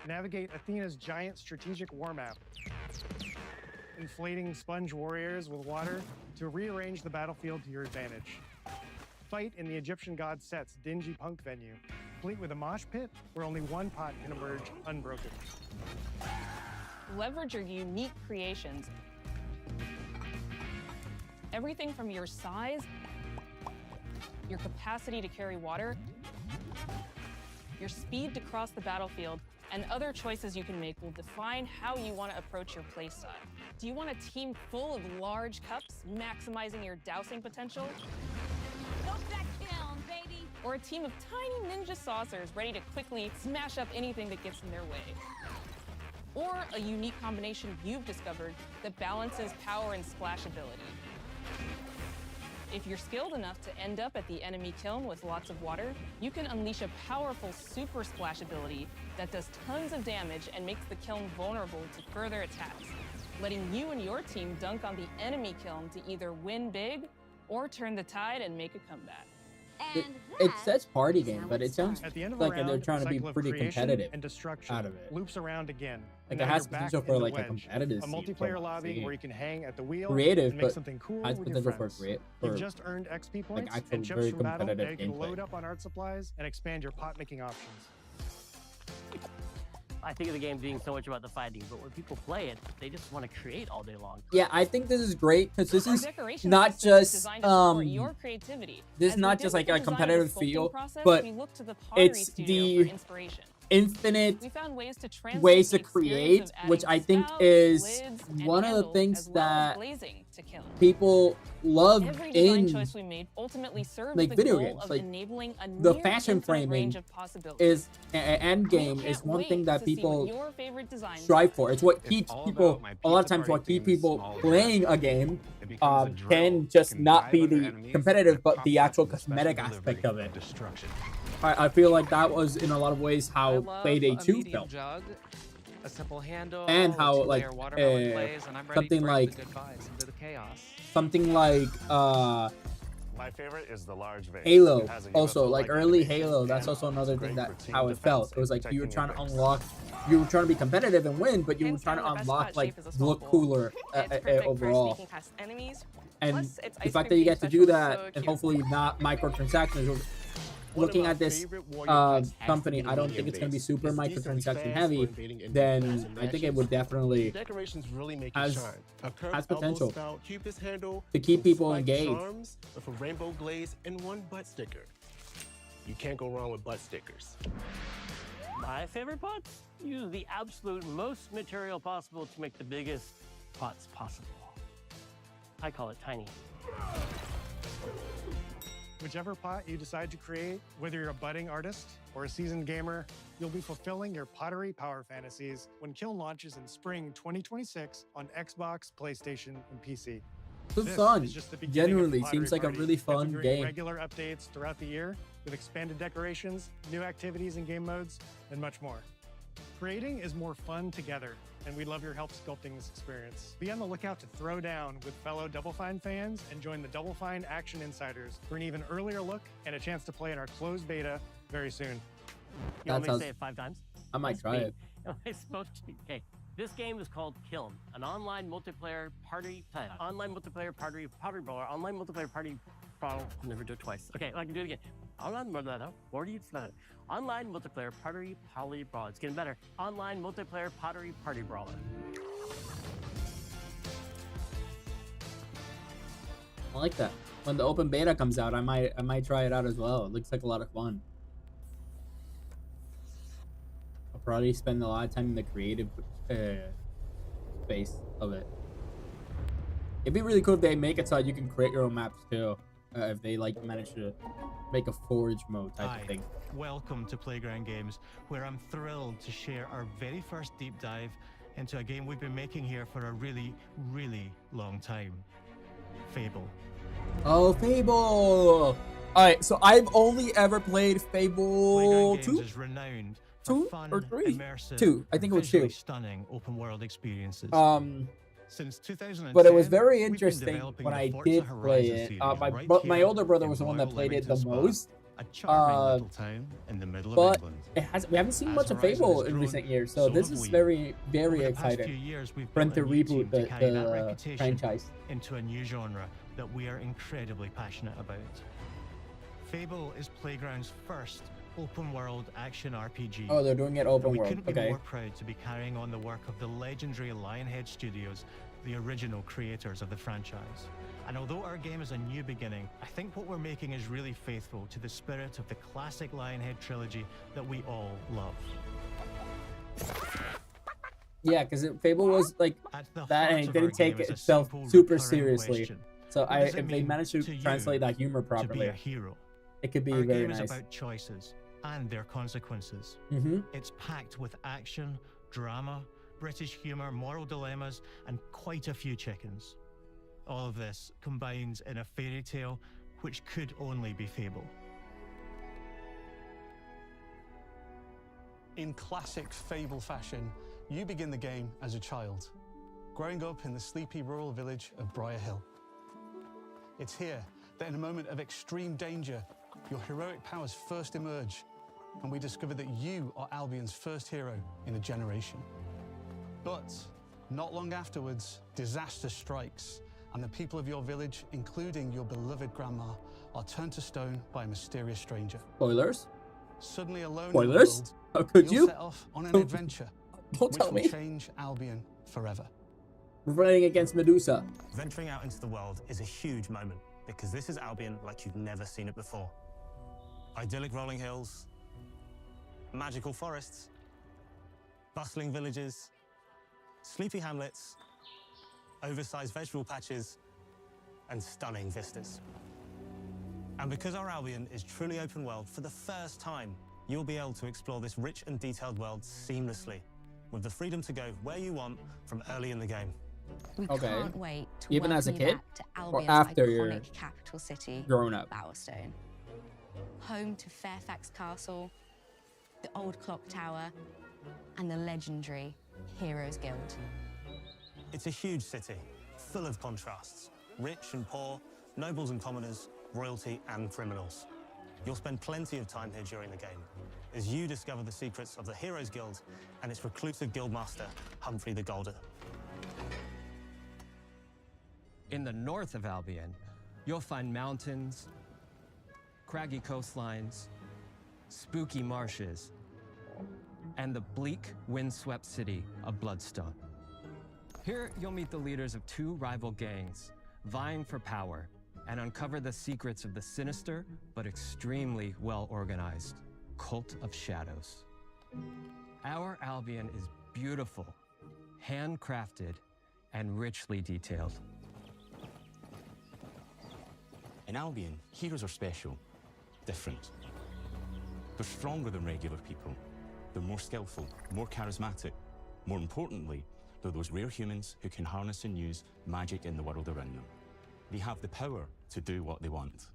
Navigate Athena's giant strategic war map, inflating sponge warriors with water to rearrange the battlefield to your advantage. Fight in the Egyptian god Set's dingy punk venue, complete with a mosh pit where only one pot can emerge unbroken. Leverage your unique creations. Everything from your size, your capacity to carry water, your speed to cross the battlefield, and other choices you can make will define how you want to approach your playstyle. Do you want a team full of large cups, maximizing your dousing potential? Go back down, baby! Or a team of tiny ninja saucers ready to quickly smash up anything that gets in their way? Or a unique combination you've discovered that balances power and splashability? If you're skilled enough to end up at the enemy kiln with lots of water, you can unleash a powerful super splash ability that does tons of damage and makes the kiln vulnerable to further attacks, letting you and your team dunk on the enemy kiln to either win big or turn the tide and make a comeback. It says party game, but it sounds At the end of a like round, they're trying to be cycle of pretty creation competitive and destruction out of it. loops around again. Like, and it now has you're back potential in for, the like, a wedge, competitive a scene multiplayer from lobby seeing where you can hang at the wheel creative, and make but something cool has with your potential for friends. You've just earned XP points actual and chips very from battle that competitive you can gameplay. load up on art supplies and expand your pot making options. I think of the game being so much about the fighting, but when people play it, they just want to create all day long. Yeah, I think this is great because this Our is decoration not system is just designed to support your creativity. this is As we not did just with like the a design and competitive sculpting feel, process, but we looked to the Pottery it's Studio for the inspiration. infinite We found ways to translate ways the to experience create, of adding which I think spouts, is lids, and one of the handles, things as well as that glazing to kiln. people love Every design in choice we made ultimately served like the video goal games. of Like enabling a the near fashion infinite framing range of possibilities. is end game We is can't one wait thing that to see what people your favorite designs strive are. for. It's what It's keeps all people about my a lot of pizza times party what keep theme people small playing a game It becomes a drill. can You just can not dive be under the enemies competitive and but pop the them actual with special cosmetic delivery aspect of it. Destruction. I feel like that was in a lot of ways how Payday 2 medium felt. jug, a simple handle, And how, a like, two-layer watermelon glaze, and I'm ready something to bring like- the good vibes into the chaos. Something like My favorite is the large vase. Halo It has a also, like UFO-like early animation, Halo, that's and also another it's thing great that for team how it defense felt. It and was like you were protecting trying to your unlock, you were trying to be competitive and win, but you were Hands trying to down, the best unlock pot like shape is a small look bowl. cooler It's perfect for overall. sneaking past enemies. And Plus, it's the ice fact that cream you cake get to special do is that so and cute. hopefully not microtransactions looking at this company, I don't think it's going to be super microtransaction heavy. Then I think it would definitely has potential to keep people engaged. With a rainbow glaze and one butt sticker. You can't go wrong with butt stickers. My favorite pots? Use the absolute most material possible to make the biggest pots possible. I call it tiny. Whichever pot you decide to create, whether you're a budding artist or a seasoned gamer, you'll be fulfilling your pottery power fantasies when Kiln launches in spring 2026 on Xbox, PlayStation, and PC. It's fun. Genuinely seems like a really fun game. Regular updates throughout the year with expanded decorations, new activities and game modes, and much more. Creating is more fun together, and we'd love your help sculpting this experience. Be on the lookout to throw down with fellow Double Fine fans and join the Double Fine Action Insiders for an even earlier look and a chance to play in our closed beta very soon. You want me to say it 5 times? I might try it. It's supposed to be. Okay. This game is called Kiln, an online multiplayer party brawler, online multiplayer party brawler. I'll never do it twice. Okay, I can do it again. Online multiplayer party brawler. It's getting better. Online multiplayer party brawler. I like that. When the open beta comes out, I might try it out as well. It looks like a lot of fun. I'll probably spend a lot of time in the creative space of it. It'd be really cool if they make it so you can create your own maps too. If they like manage to make a forge mode type of thing. Welcome to Playground Games, where I'm thrilled to share our very first deep dive into a game we've been making here for a really, really long time. Fable. Oh, Fable! Alright, so I've only ever played Fable 2? Is renowned 2 fun, or 3? immersive, 2. I think it was 2. Stunning open world experiences. Since 2010, but it was very interesting when I did play it. My older brother was the one that played it the most. A charming little town in the middle but of England. we haven't seen much of Fable in recent years, so this is very, very exciting for them to reboot the franchise into a new genre that we are incredibly passionate about. Fable is Playground's first open-world action RPG. Oh, they're doing it open we world. couldn't be Okay. more proud to be carrying on the work of the legendary Lionhead Studios, the original creators of the franchise. And although our game is a new beginning, I think what we're making is really faithful to the spirit of the classic Lionhead trilogy that we all love. Yeah, because Fable was like that, and it didn't take game is a itself simple super recurring seriously. question. So What does it if they mean manage to to you translate that humor to be properly, a hero? it could be Our very game nice. is about choices and their consequences. It's packed with action, drama, British humour, moral dilemmas, and quite a few chickens. All of this combines in a fairy tale which could only be Fable. In classic Fable fashion, you begin the game as a child, growing up in the sleepy rural village of Briar Hill. It's here that in a moment of extreme danger, your heroic powers first emerge, and we discover that you are Albion's first hero in a generation. But not long afterwards, disaster strikes, and the people of your village, including your beloved grandma, are turned to stone by a mysterious stranger. Spoilers? Suddenly alone Spoilers? in the world, How could you'll you? set off on an Don't- adventure don't which tell will me. change Albion forever. We're running against Medusa. Venturing out into the world is a huge moment because this is Albion like you've never seen it before. Idyllic rolling hills, magical forests, bustling villages, sleepy hamlets, oversized vegetable patches, and stunning vistas. And because our Albion is truly open world, for the first time, you'll be able to explore this rich and detailed world seamlessly, with the freedom to go where you want from early in the game. We Okay. can't wait to Even as a welcome you kid? back to Or Albion's after you're iconic capital city, grown up? Bowerstone. Home to Fairfax Castle, the Old Clock Tower, and the legendary Heroes Guild. It's a huge city, full of contrasts. Rich and poor, nobles and commoners, royalty and criminals. You'll spend plenty of time here during the game, as you discover the secrets of the Heroes Guild and its reclusive guildmaster, Humphrey the Golden. In the north of Albion, you'll find mountains, craggy coastlines, spooky marshes, and the bleak, windswept city of Bloodstone. Here, you'll meet the leaders of two rival gangs, vying for power, and uncover the secrets of the sinister but extremely well-organized Cult of Shadows. Our Albion is beautiful, handcrafted, and richly detailed. In Albion, heroes are special, different. They're stronger than regular people. They're more skillful, more charismatic. More importantly, they're those rare humans who can harness and use magic in the world around them. They have the power to do what they want.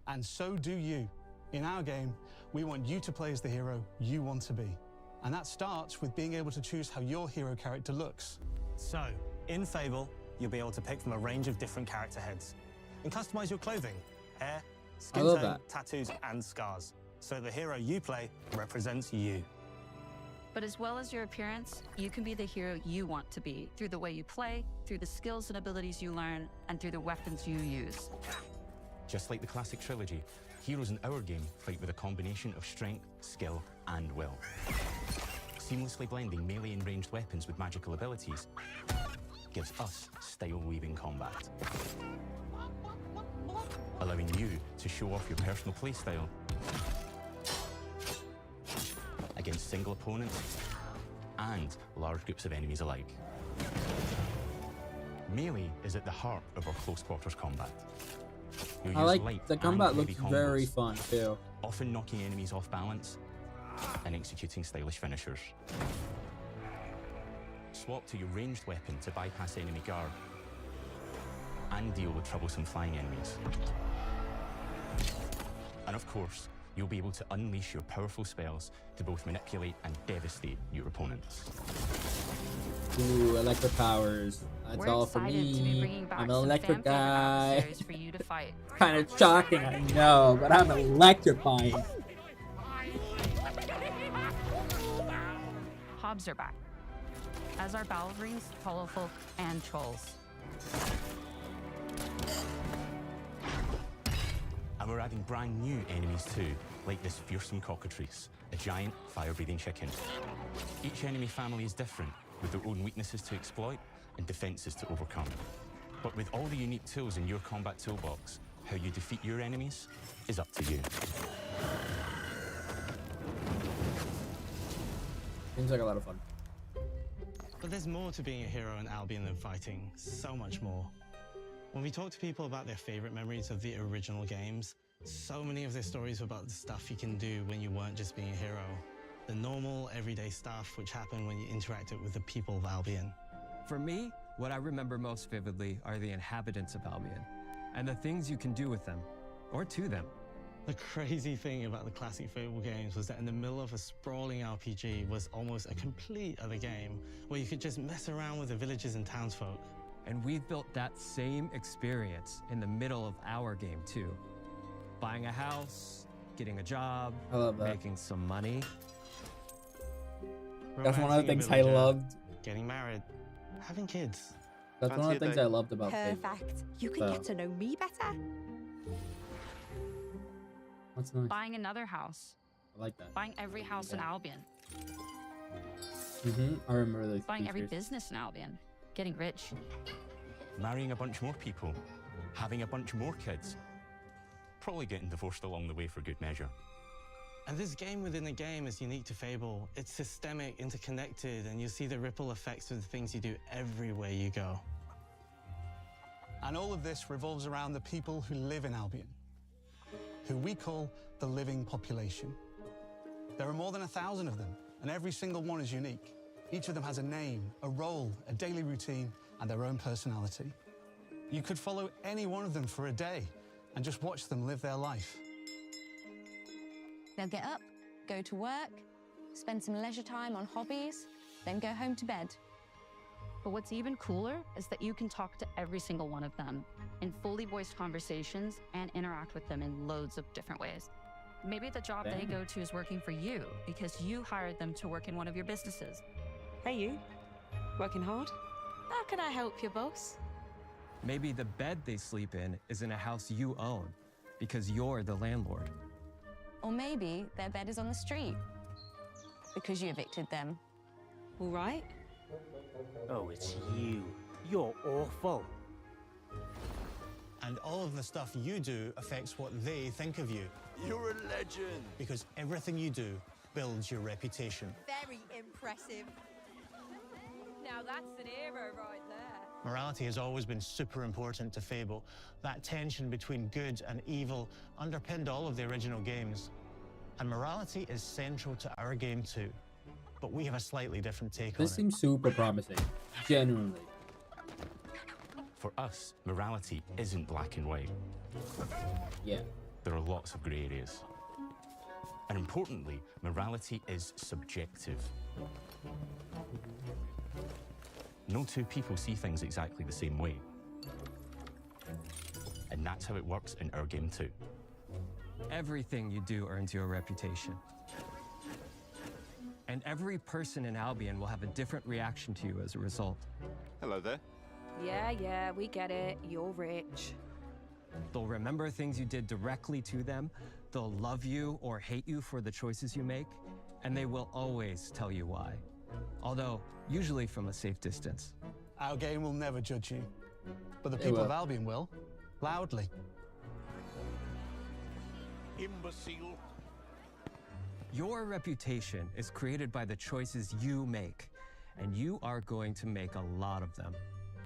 And so do you. In our game, we want you to play as the hero you want to be. And that starts with being able to choose how your hero character looks. So, in Fable, you'll be able to pick from a range of different character heads and customize your clothing, hair, skin tone, tattoos, and scars. So the hero you play represents you. But as well as your appearance, you can be the hero you want to be through the way you play, through the skills and abilities you learn, and through the weapons you use. Just like the classic trilogy, heroes in our game fight with a combination of strength, skill, and will. Seamlessly blending melee and ranged weapons with magical abilities gives us style-weaving combat. Allowing you to show off your personal playstyle against single opponents and large groups of enemies alike. Melee is at the heart of our close quarters combat. You'll I use like light the and combat heavy looks combos, very fun too. often knocking enemies off balance and executing stylish finishers. Swap to your ranged weapon to bypass enemy guard and deal with troublesome flying enemies. And of course, you'll be able to unleash your powerful spells to both manipulate and devastate your opponents. Ooh, electric powers. That's We're all for excited to be me. bringing back I'm an some electric fan-favorite guy. adversaries for you to fight. Kind of shocking, I know, but I'm electrifying. Hobbs are back, as are Balverines, Hollowfolk, and Trolls. And we're adding brand new enemies too, like this fearsome cockatrice, a giant fire-breathing chicken. Each enemy family is different, with their own weaknesses to exploit and defenses to overcome. But with all the unique tools in your combat toolbox, how you defeat your enemies is up to you. Seems like a lot of fun. But there's more to being a hero in Albion than fighting, so much more. When we talk to people about their favorite memories of the original games, so many of their stories were about the stuff you can do when you weren't just being a hero. The normal, everyday stuff which happened when you interacted with the people of Albion. For me, what I remember most vividly are the inhabitants of Albion, and the things you can do with them, or to them. The crazy thing about the classic Fable games was that in the middle of a sprawling RPG was almost a complete other game, where you could just mess around with the villagers and townsfolk. And we've built that same experience in the middle of our game too. Buying a house, getting a job, I love that. making some money. That's one of the Romancing a things I villager, loved. Getting married, having kids. That's one of the things I loved about Fable. Perfect. You can So, get to know me better. That's nice. Buying another house. I like that. Buying every house in Albion. I remember those Buying every features. business in Albion. Getting rich. Marrying a bunch more people, having a bunch more kids, probably getting divorced along the way for good measure. And this game within a game is unique to Fable. It's systemic, interconnected, and you see the ripple effects of the things you do everywhere you go. And all of this revolves around the people who live in Albion, who we call the living population. There are more than 1,000 of them, and every single one is unique. Each of them has a name, a role, a daily routine, and their own personality. You could follow any one of them for a day and just watch them live their life. They'll get up, go to work, spend some leisure time on hobbies, then go home to bed. But what's even cooler is that you can talk to every single one of them in fully voiced conversations and interact with them in loads of different ways. Maybe the job they go to is working for you because you hired them to work in one of your businesses. Hey, you. Working hard? How can I help you, boss? Maybe the bed they sleep in is in a house you own because you're the landlord. Or maybe their bed is on the street because you evicted them. All right. Oh, it's you. You're awful. And all of the stuff you do affects what they think of you. You're a legend. Because everything you do builds your reputation. Very impressive. Now that's an hero right there. Morality has always been super important to Fable. That tension between good and evil underpinned all of the original games. And morality is central to our game too. But we have a slightly different take on it. This seems super promising, genuinely. For us, morality isn't black and white. Yeah. There are lots of grey areas. And importantly, morality is subjective. No two people see things exactly the same way. And that's how it works in our game too. Everything you do earns you a reputation. And every person in Albion will have a different reaction to you as a result. Hello there. Yeah, we get it. You're rich. They'll remember things you did directly to them, they'll love you or hate you for the choices you make, and they will always tell you why. Although, usually from a safe distance. Our game will never judge you, but the people of Albion will, loudly. Imbecile. Your reputation is created by the choices you make, and you are going to make a lot of them.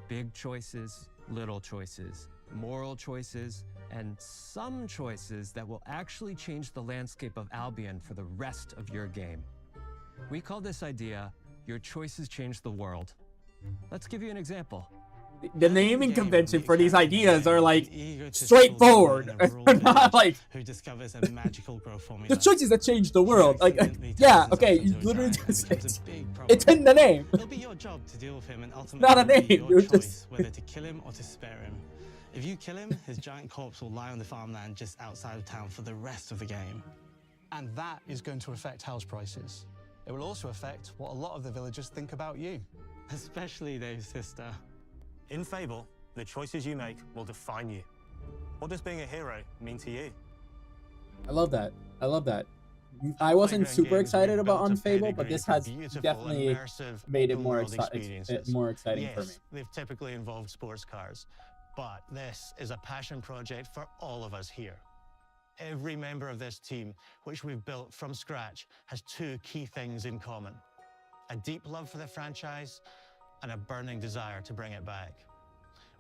Big choices, little choices, moral choices, and some choices that will actually change the landscape of Albion for the rest of your game. We call this idea, Your Choices Change the World. Let's give you an example. The naming convention for these ideas are like straightforward. Not like who discovers a magical growth formula. the choices that change the world. Like, yeah, okay, you literally just it's in the name. It'll be your job to deal with him and ultimately Not a name, your you're choice just whether to kill him or to spare him. If you kill him, his giant corpse will lie on the farmland just outside of town for the rest of the game. And that is going to affect house prices. It will also affect what a lot of the villagers think about you. Especially Dave's sister. In Fable, the choices you make will define you. What does being a hero mean to you? I love that. I love that. I wasn't super excited about Unfable, but this has definitely made it more exciting for me. They've typically involved sports cars, but this is a passion project for all of us here. Every member of this team, which we've built from scratch, has two key things in common: a deep love for the franchise and a burning desire to bring it back.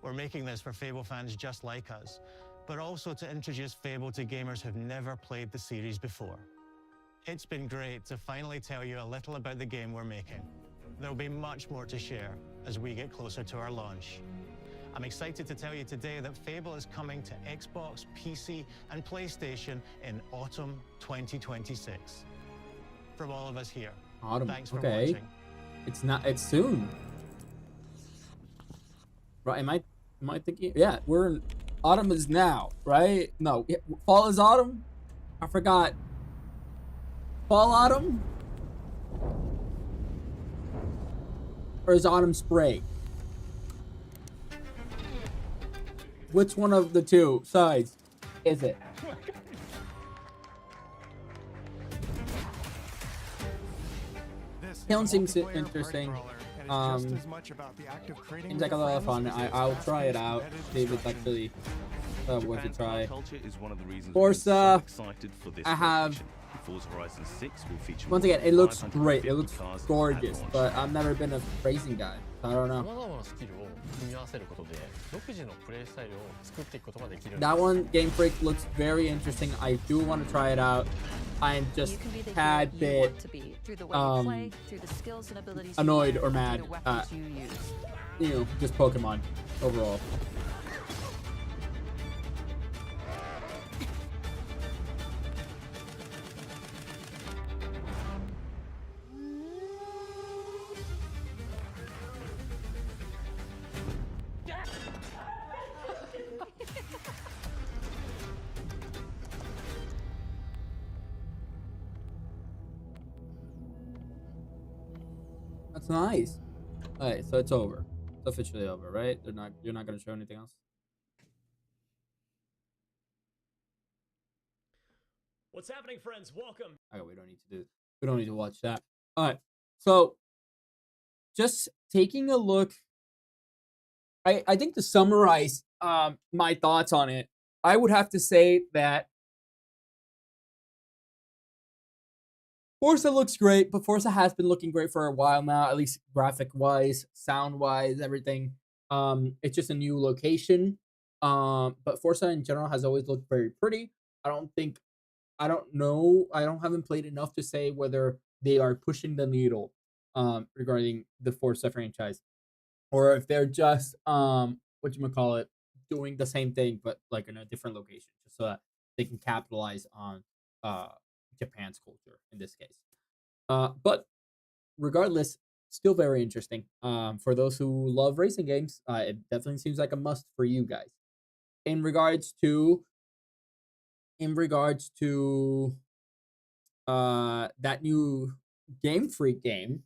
We're making this for Fable fans just like us, but also to introduce Fable to gamers who've never played the series before. It's been great to finally tell you a little about the game we're making. There'll be much more to share as we get closer to our launch. I'm excited to tell you today that Fable is coming to Xbox, PC, and PlayStation in autumn 2026. From all of us here, Autumn. thanks for Okay. watching. It's soon. Right, am I thinking? Yeah, we're in autumn is now, right? No, fall is autumn. I forgot. Fall, autumn, or is autumn spring? Which one of the two sides is it? Kiln seems interesting. Seems like a lot of fun. I'll try it out. See if it's actually worth a try. Forza, I have. Once again, it looks great. It looks gorgeous, but I've never been a racing guy. I don't know. That one, Game Freak, looks very interesting. I do want to try it out. I'm just a tad bit annoyed or mad at, you know, just Pokemon overall. That's nice. Alright, so it's over. It's officially over, right? You're not gonna show anything else? What's happening, friends? Welcome. Okay, we don't need to watch that. All right. So just taking a look, I think to summarize my thoughts on it, I would have to say that Forza looks great, but Forza has been looking great for a while now, at least graphic-wise, sound-wise, everything. It's just a new location. But Forza in general has always looked very pretty. I haven't played enough to say whether they are pushing the needle regarding the Forza franchise, or if they're just doing the same thing but like in a different location, just so that they can capitalize on Japan's culture in this case. But regardless, still very interesting. For those who love racing games, it definitely seems like a must for you guys. In regards to that new Game Freak game,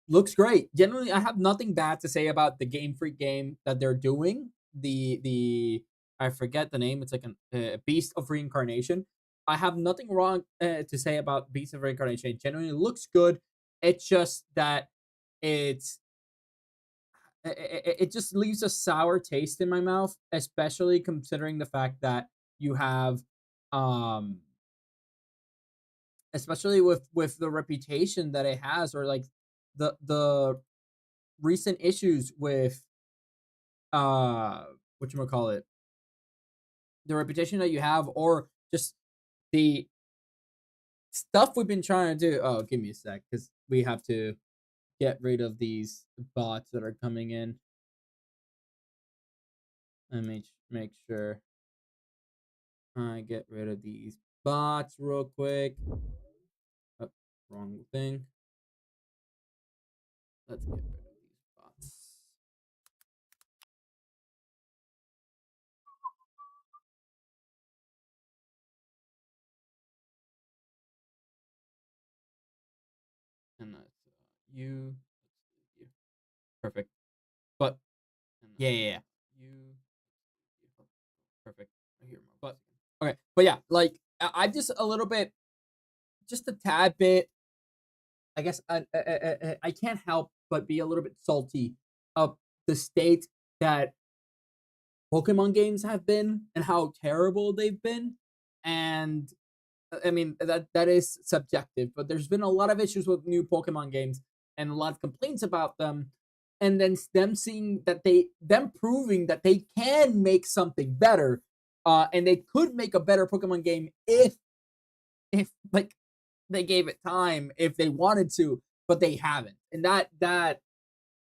looks great. Generally, I have nothing bad to say about the Game Freak game that they're doing. The I forget the name. It's like a Beast of Reincarnation. I have nothing wrong to say about Beast of Reincarnation. It genuinely looks good. It's just that it just leaves a sour taste in my mouth, especially considering the fact that you have especially with the reputation that it has, or like the recent issues with the reputation that you have, or just the stuff we've been trying to do. Oh, give me a sec, because we have to get rid of these bots that are coming in. Let me make sure I get rid of these bots real quick. Oh, wrong thing. Let's get rid of these bots. And that's you. Perfect. But yeah. Perfect. I hear more. But okay. But yeah, like I'm just a little bit, just a tad bit. I guess I can't help but be a little bit salty of the state that Pokemon games have been and how terrible they've been. And I mean, that is subjective, but there's been a lot of issues with new Pokemon games and a lot of complaints about them. And then them seeing that them proving that they can make something better, and they could make a better Pokemon game if like they gave it time, if they wanted to, but they haven't. And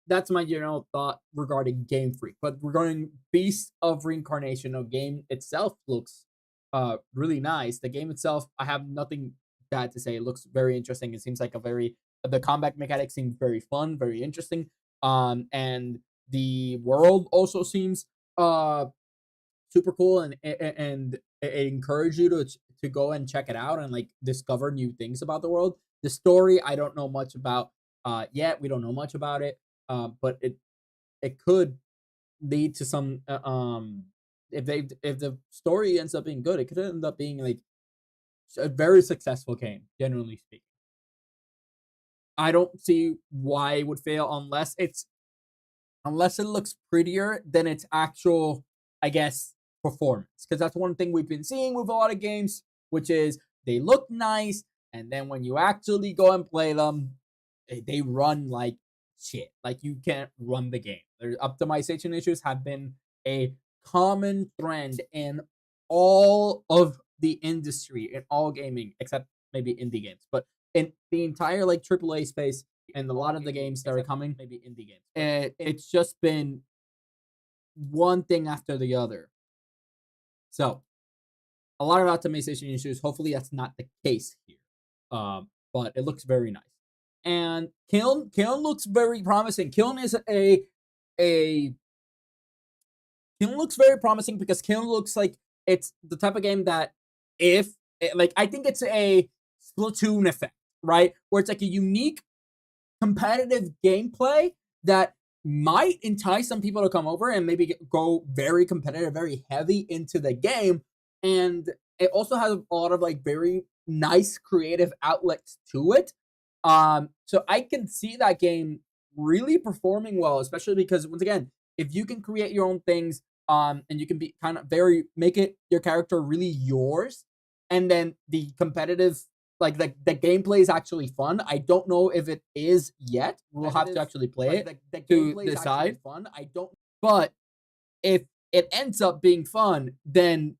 that's my general thought regarding Game Freak. But regarding Beast of Reincarnation, the game itself looks really nice. The game itself, I have nothing bad to say. It looks very interesting. It seems like the combat mechanics seem very fun, very interesting. And the world also seems super cool, and it encourages you to go and check it out and like discover new things about the world. The story I don't know much about yet. We don't know much about it, but it could lead to some if the story ends up being good, it could end up being like a very successful game, generally speaking. I don't see why it would fail unless it looks prettier than its actual, I guess, performance. Because that's one thing we've been seeing with a lot of games, which is they look nice, and then when you actually go and play them, they run like shit. Like you can't run the game. Their optimization issues have been a common trend in all of the industry, in all gaming, except maybe indie games. But in the entire like AAA space and a lot of the games that are coming, maybe indie games, it's just been one thing after the other. So a lot of optimization issues. Hopefully that's not the case here. But it looks very nice. And Kiln looks very promising. Kiln looks very promising because Kiln looks like it's the type of game that I think it's a Splatoon effect, right? Where it's like a unique competitive gameplay that might entice some people to come over and maybe go very competitive, very heavy into the game. And it also has a lot of like very nice creative outlets to it. So I can see that game really performing well, especially because once again, if you can create your own things, and you can be kind of make it your character really yours, and then the competitive, like the gameplay is actually fun. I don't know if it is yet. We'll have to actually play it to decide. Fun. I don't. But if it ends up being fun, then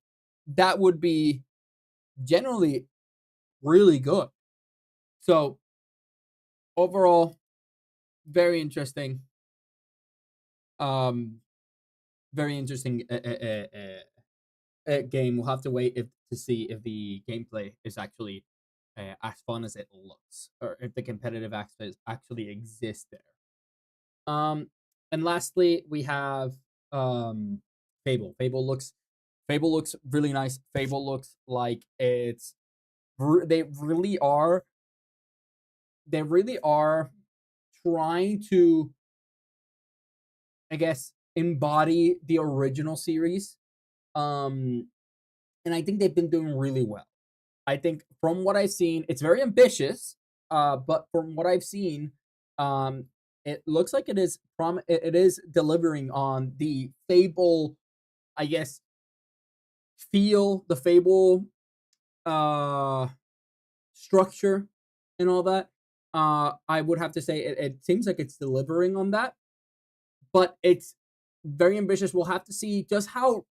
that would be generally really good. So overall, very interesting. Very interesting game. We'll have to wait to see if the gameplay is actually as fun as it looks, or if the competitive aspects actually exist there. And lastly, we have Fable. Fable looks really nice. Fable looks like it's they really are trying to, I guess, embody the original series. And I think they've been doing really well. I think from what I've seen, it's very ambitious. But from what I've seen, it looks like it is delivering on the Fable, I guess, feel, the Fable structure and all that. I would have to say it seems like it's delivering on that, but it's very ambitious. We'll have to see just how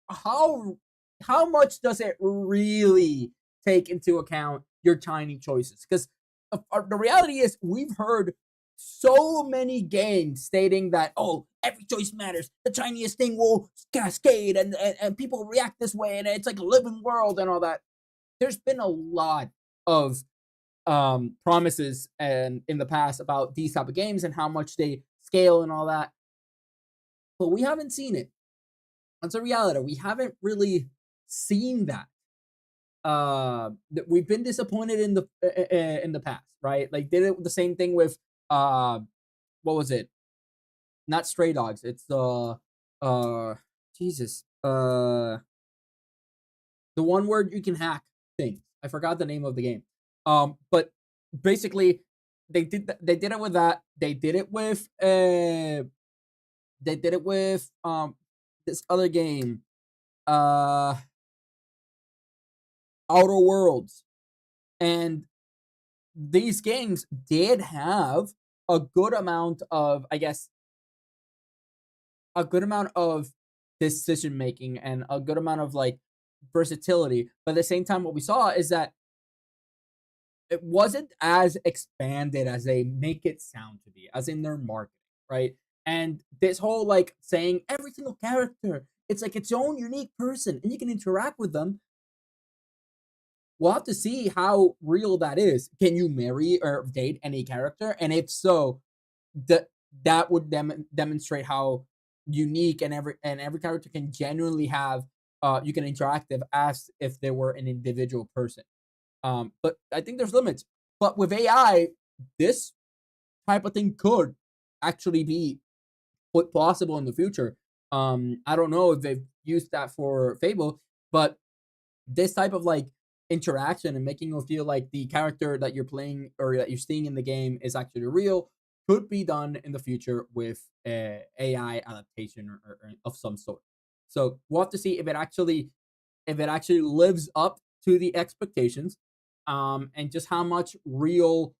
much does it really take into account your tiny choices, because the reality is we've heard so many games stating that, oh, every choice matters, the tiniest thing will cascade, and people react this way, and it's like a living world and all that. There's been a lot of promises and in the past about these type of games and how much they scale and all that, but we haven't seen it. That's a reality. We haven't really seen that. We've been disappointed in the past, right? Like, did it the same thing with what was it? Not Stray Dogs. It's the Jesus. The one where you can hack things. I forgot the name of the game. But basically, they did it with that. They did it with this other game, Outer Worlds, and these games did have a good amount of, I guess, decision making and a good amount of like versatility. But at the same time, what we saw is that it wasn't as expanded as they make it sound to be, as in their marketing, right? And this whole like saying every single character, it's like its own unique person and you can interact with them. We'll have to see how real that is. Can you marry or date any character? And if so, that would demonstrate how unique and every character can genuinely have you can interact with as if they were an individual person. But I think there's limits. But with AI, this type of thing could actually be possible in the future. I don't know if they've used that for Fable, but this type of like interaction and making you feel like the character that you're playing or that you're seeing in the game is actually real could be done in the future with AI adaptation or of some sort. So we'll have to see if it actually lives up to the expectations, and just how much real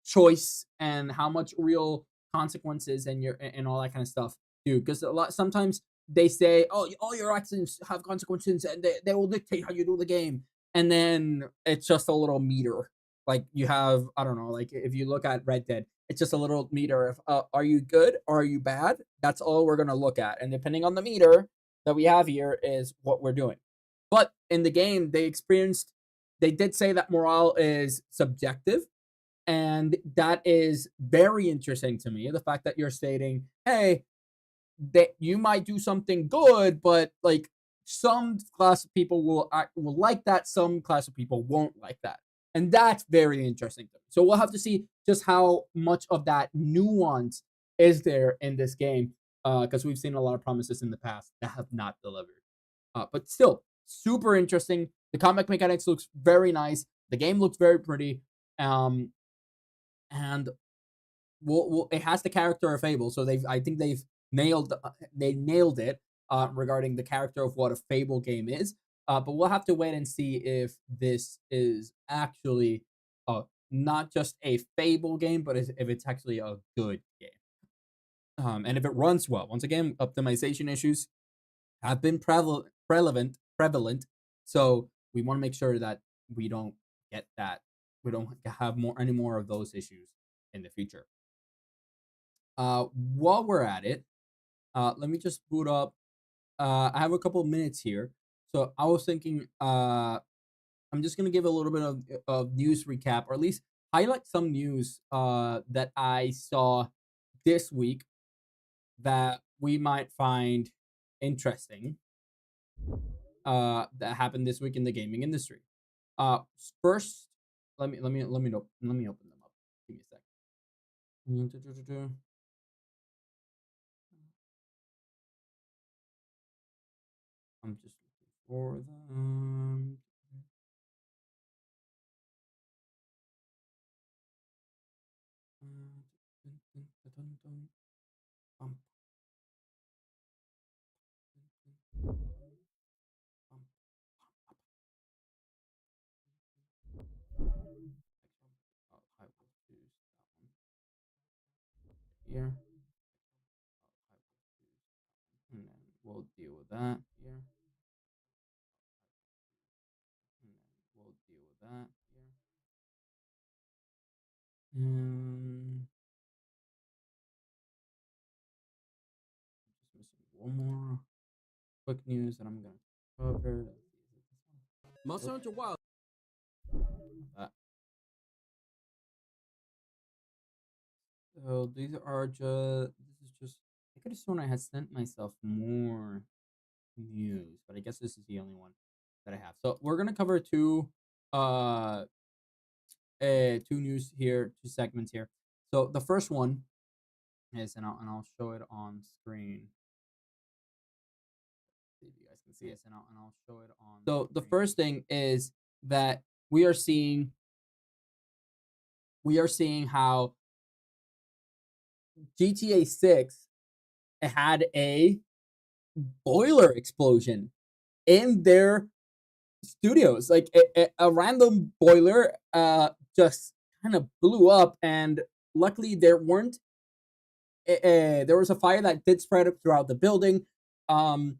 choice and how much real consequences and all that kind of stuff do. Because sometimes they say, oh, all your actions have consequences and they will dictate how you do the game. And then it's just a little meter. Like you have, I don't know, like if you look at Red Dead, it's just a little meter of are you good or are you bad? That's all we're going to look at. And depending on the meter that we have here is what we're doing. But in the game, they did say that morale is subjective. And that is very interesting to me. The fact that you're stating, hey, that you might do something good, but like some class of people will like that, some class of people won't like that. And that's very interesting to me. So we'll have to see just how much of that nuance is there in this game, because we've seen a lot of promises in the past that have not delivered. But still, super interesting. The combat mechanics looks very nice. The game looks very pretty. And it has the character of Fable, so I think they've nailed it regarding the character of what a Fable game is. But we'll have to wait and see if this is actually not just a Fable game, but if it's actually a good game. And if it runs well. Once again, optimization issues have been prevalent. So we want to make sure that we don't get that. We don't have any more of those issues in the future. While we're at it, let me just boot up. I have a couple of minutes here. So I was thinking, I'm just going to give a little bit of news recap, or at least highlight some news that I saw this week that we might find interesting that happened this week in the gaming industry. First, let me open them up. Give me a sec. I'm just looking for them. Here. And then we'll deal with that here. And then we'll deal with that here. Just missing one more quick news that I'm gonna cover. Monster Hunter Wilds. So these are just. This is just. I could have sworn I had sent myself more news, but I guess this is the only one that I have. So we're gonna cover two news here, two segments here. So the first one is, and I'll show it on screen. See if you guys can see it, and I'll show it on. So the first thing is that we are seeing how GTA 6 had a boiler explosion in their studios. Like a random boiler just kind of blew up, and luckily there was a fire that did spread up throughout the building. To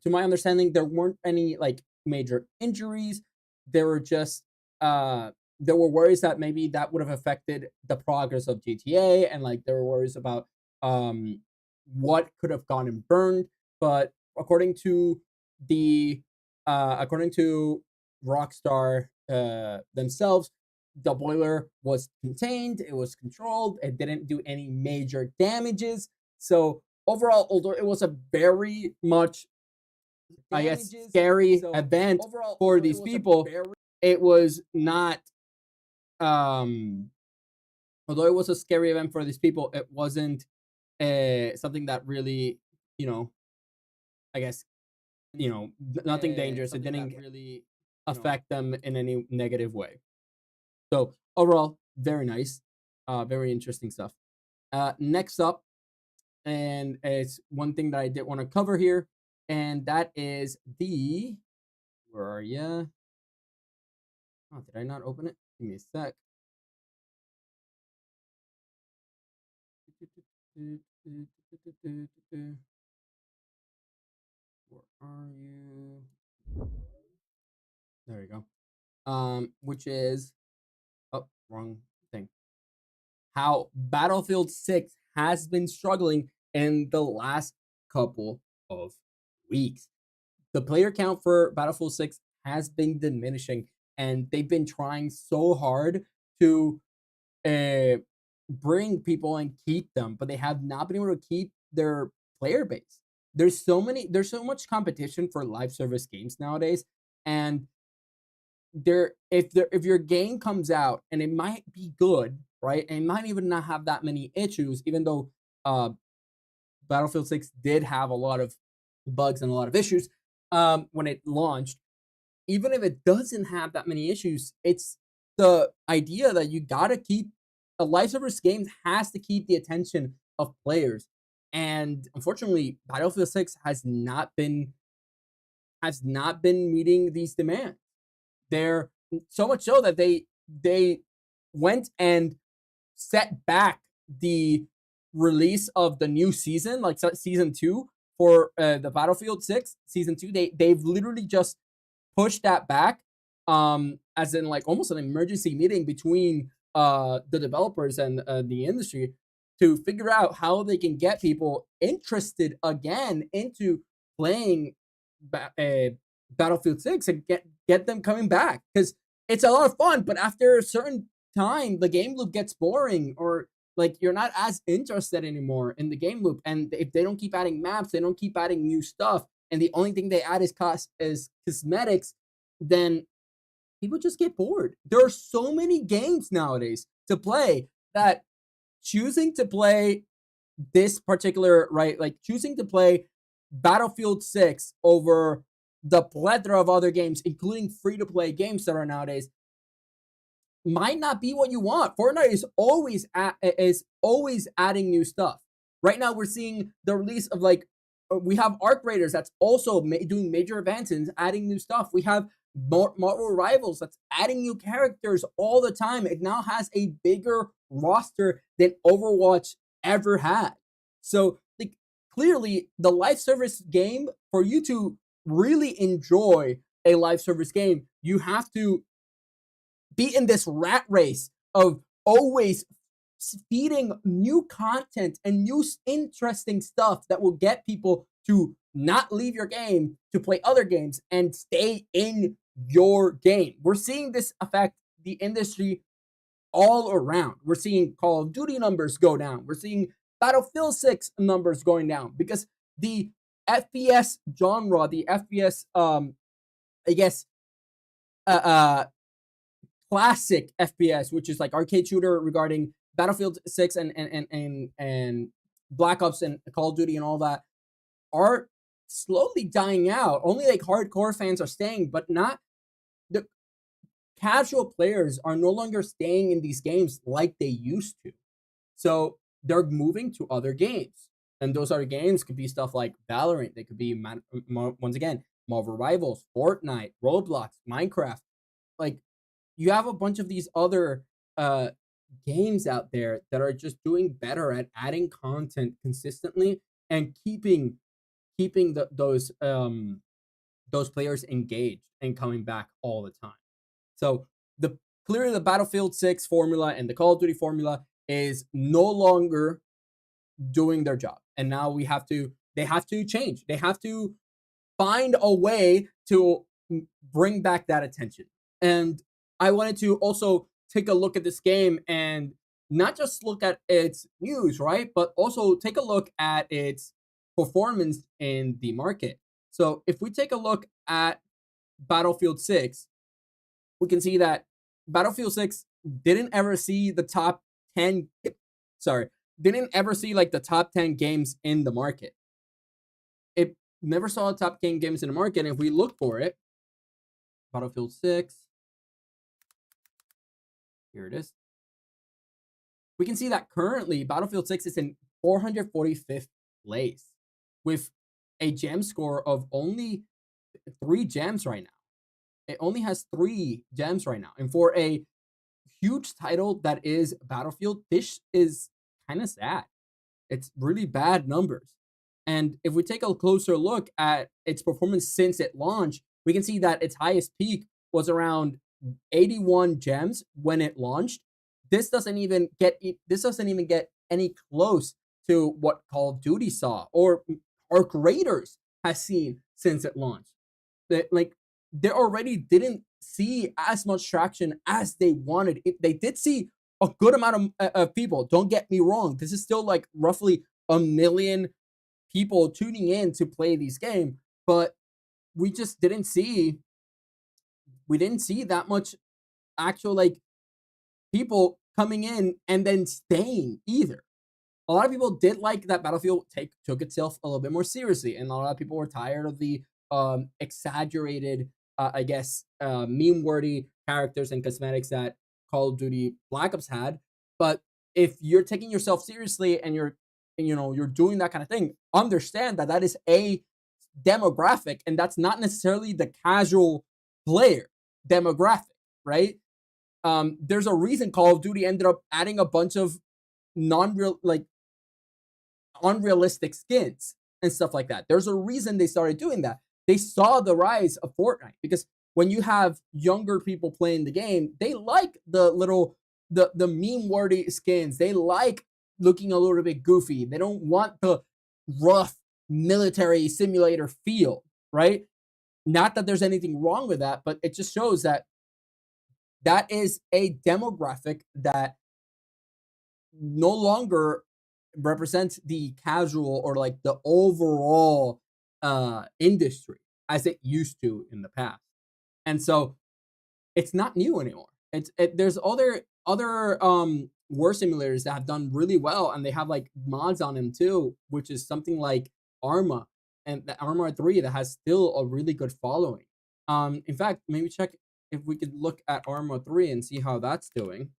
my understanding, there weren't any like major injuries. There were just there were worries that maybe that would have affected the progress of GTA, and like there were worries about what could have gone and burned. But according to Rockstar themselves, the boiler was contained, it was controlled, it didn't do any major damages. So overall, although it was a very much, I guess, scary event for these people, it was not, although it was a scary event for these people, it wasn't something that really, I guess, nothing dangerous. It didn't really affect them in any negative way. So overall, very nice, very interesting stuff. Next up, and it's one thing that I did want to cover here, and that is where are ya? Oh, did I not open it? Give me a sec. Where are you? There you go. Which is, oh, wrong thing. How Battlefield 6 has been struggling in the last couple of weeks. The player count for Battlefield 6 has been diminishing, and they've been trying so hard to bring people and keep them, but they have not been able to keep their player base. There's so much competition for live service games nowadays, and if your game comes out and it might be good, right, and it might even not have that many issues, even though Battlefield 6 did have a lot of bugs and a lot of issues, when it launched, even if it doesn't have that many issues, it's the idea that you gotta keep a live service game has to keep the attention of players. And unfortunately, Battlefield 6 has not been meeting these demands. They're so much so that they went and set back the release of the new season, like season 2 for the Battlefield 6 season 2. They've literally just pushed that back, as in like almost an emergency meeting between the developers and the industry to figure out how they can get people interested again into playing Battlefield 6 and get them coming back, because it's a lot of fun, but after a certain time the game loop gets boring, or like you're not as interested anymore in the game loop. And if they don't keep adding maps, they don't keep adding new stuff, and the only thing they add is cosmetics, then people just get bored. There are so many games nowadays to play that choosing to play this particular, right, like choosing to play Battlefield 6 over the plethora of other games, including free-to-play games that are nowadays, might not be what you want. Fortnite is always adding new stuff. Right now, we're seeing the release of like we have Arc Raiders that's also doing major events and adding new stuff. We have Marvel Rivals that's adding new characters all the time. It now has a bigger roster than Overwatch ever had. So like clearly, the live service game, for you to really enjoy a live service game, you have to be in this rat race of always feeding new content and new interesting stuff that will get people to not leave your game to play other games and stay in your game. We're seeing this affect the industry all around. We're seeing Call of Duty numbers go down. We're seeing Battlefield 6 numbers going down because the FPS genre, the FPS, I guess, classic FPS, which is like arcade shooter regarding Battlefield 6 and Black Ops and Call of Duty and all that, are slowly dying out. Only like hardcore fans are staying, but not the casual players are no longer staying in these games like they used to. So they're moving to other games. And those other games could be stuff like Valorant. They could be, once again, Marvel Rivals, Fortnite, Roblox, Minecraft. Like, you have a bunch of these other games out there that are just doing better at adding content consistently and keeping those players engaged and coming back all the time. So clearly the Battlefield 6 formula and the Call of Duty formula is no longer doing their job, and now they have to change. They have to find a way to bring back that attention. And I wanted to also take a look at this game and not just look at its news, right, but also take a look at its performance in the market. So if we take a look at Battlefield 6, we can see that Battlefield 6 didn't ever see the top 10 didn't ever see like the top 10 games in the market. It never saw the top 10 games in the market. And if we look for it, Battlefield 6, here it is. We can see that currently Battlefield 6 is in 445th place with a gem score of only 3 gems right now. It only has 3 gems right now. And for a huge title that is Battlefield, this is kind of sad. It's really bad numbers. And if we take a closer look at its performance since it launched, we can see that its highest peak was around 81 gems when it launched. This doesn't even get any close to what Call of Duty saw or Arc Raiders has seen since it launched. They already didn't see as much traction as they wanted. They did see a good amount of people. Don't get me wrong. This is still like roughly 1 million people tuning in to play these games, but we just didn't see that much actual like people coming in and then staying either. A lot of people did like that Battlefield took itself a little bit more seriously, and a lot of people were tired of the exaggerated, I guess, meme-worthy characters and cosmetics that Call of Duty Black Ops had. But if you're taking yourself seriously and you're doing that kind of thing, understand that that is a demographic, and that's not necessarily the casual player demographic, right? There's a reason Call of Duty ended up adding a bunch of unrealistic skins and stuff like that. There's a reason they started doing that. They saw the rise of Fortnite, because when you have younger people playing the game, they like the meme-worthy skins. They like looking a little bit goofy. They don't want the rough military simulator feel, right? Not that there's anything wrong with that, but it just shows that that is a demographic that no longer represents the casual or like the overall industry as it used to in the past. And so it's not new anymore. There's other war simulators that have done really well, and they have like mods on them too, which is something like Arma, and the Arma 3 that has still a really good following. In fact, maybe check if we could look at Arma 3 and see how that's doing.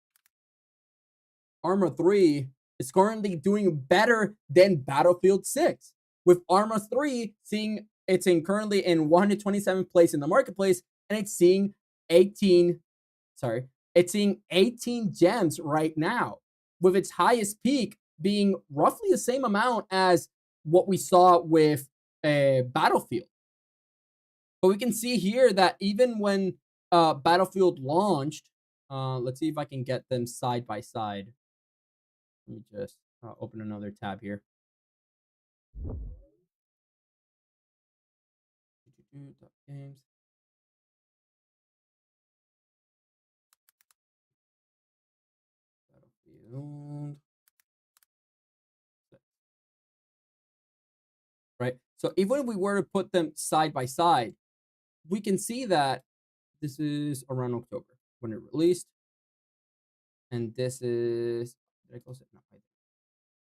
Arma 3 is currently doing better than Battlefield 6, with Arma 3 seeing currently in 127th place in the marketplace, and it's seeing 18 gems right now, with its highest peak being roughly the same amount as what we saw with Battlefield. But we can see here that even when Battlefield launched, let's see if I can get them side by side. Let me just open another tab here. Games. Battlefield. Right. So even if we were to put them side by side, we can see that this is around October when it released, and this is, did I close it? No, I didn't.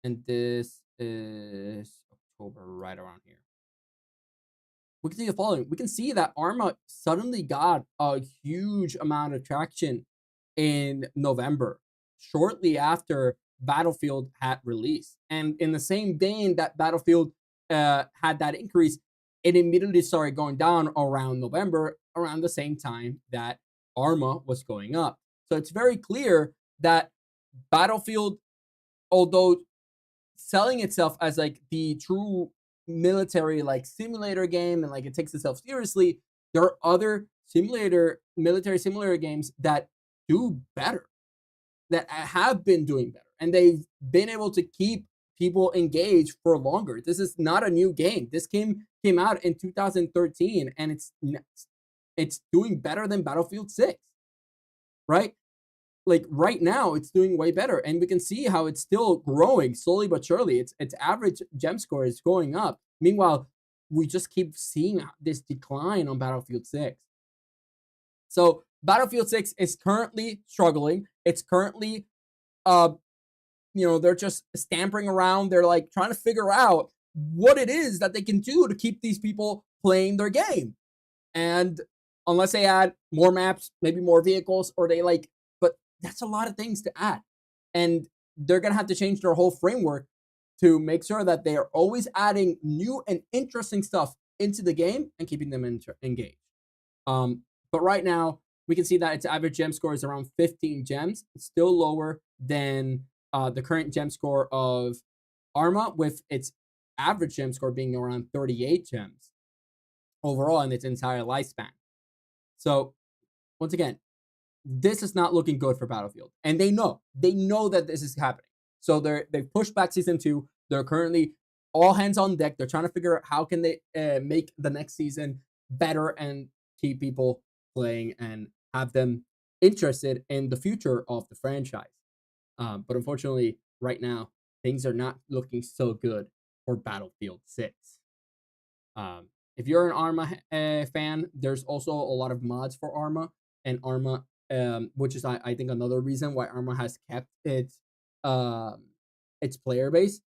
And this is October, right around here. We can see the following. We can see that Arma suddenly got a huge amount of traction in November, shortly after Battlefield had released. And in the same vein that Battlefield had that increase, it immediately started going down around November, around the same time that Arma was going up. So it's very clear that Battlefield, although selling itself as like the true military like simulator game and like it takes itself seriously, there are other military simulator games that do better, that have been doing better, and they've been able to keep people engaged for longer. This is not a new game. This came out in 2013, and it's doing better than Battlefield 6, right? Like right now, it's doing way better, and we can see how it's still growing slowly but surely. Its average gem score is going up. Meanwhile, we just keep seeing this decline on Battlefield 6. So Battlefield 6 is currently struggling. It's currently, they're just stampering around. They're like trying to figure out what it is that they can do to keep these people playing their game. And unless they add more maps, maybe more vehicles, or but that's a lot of things to add. And they're going to have to change their whole framework to make sure that they are always adding new and interesting stuff into the game and keeping them engaged. But right now, we can see that its average gem score is around 15 gems. It's still lower than the current gem score of Arma, with its average gem score being around 38 gems overall in its entire lifespan. So, once again, this is not looking good for Battlefield, and they know that this is happening. So they've pushed back season 2. They're currently all hands on deck. They're trying to figure out how can they make the next season better and keep people playing and have them interested in the future of the franchise. But unfortunately, right now, things are not looking so good for Battlefield 6. If you're an Arma fan, there's also a lot of mods for Arma, and Arma, which is I think another reason why Arma has kept its player base.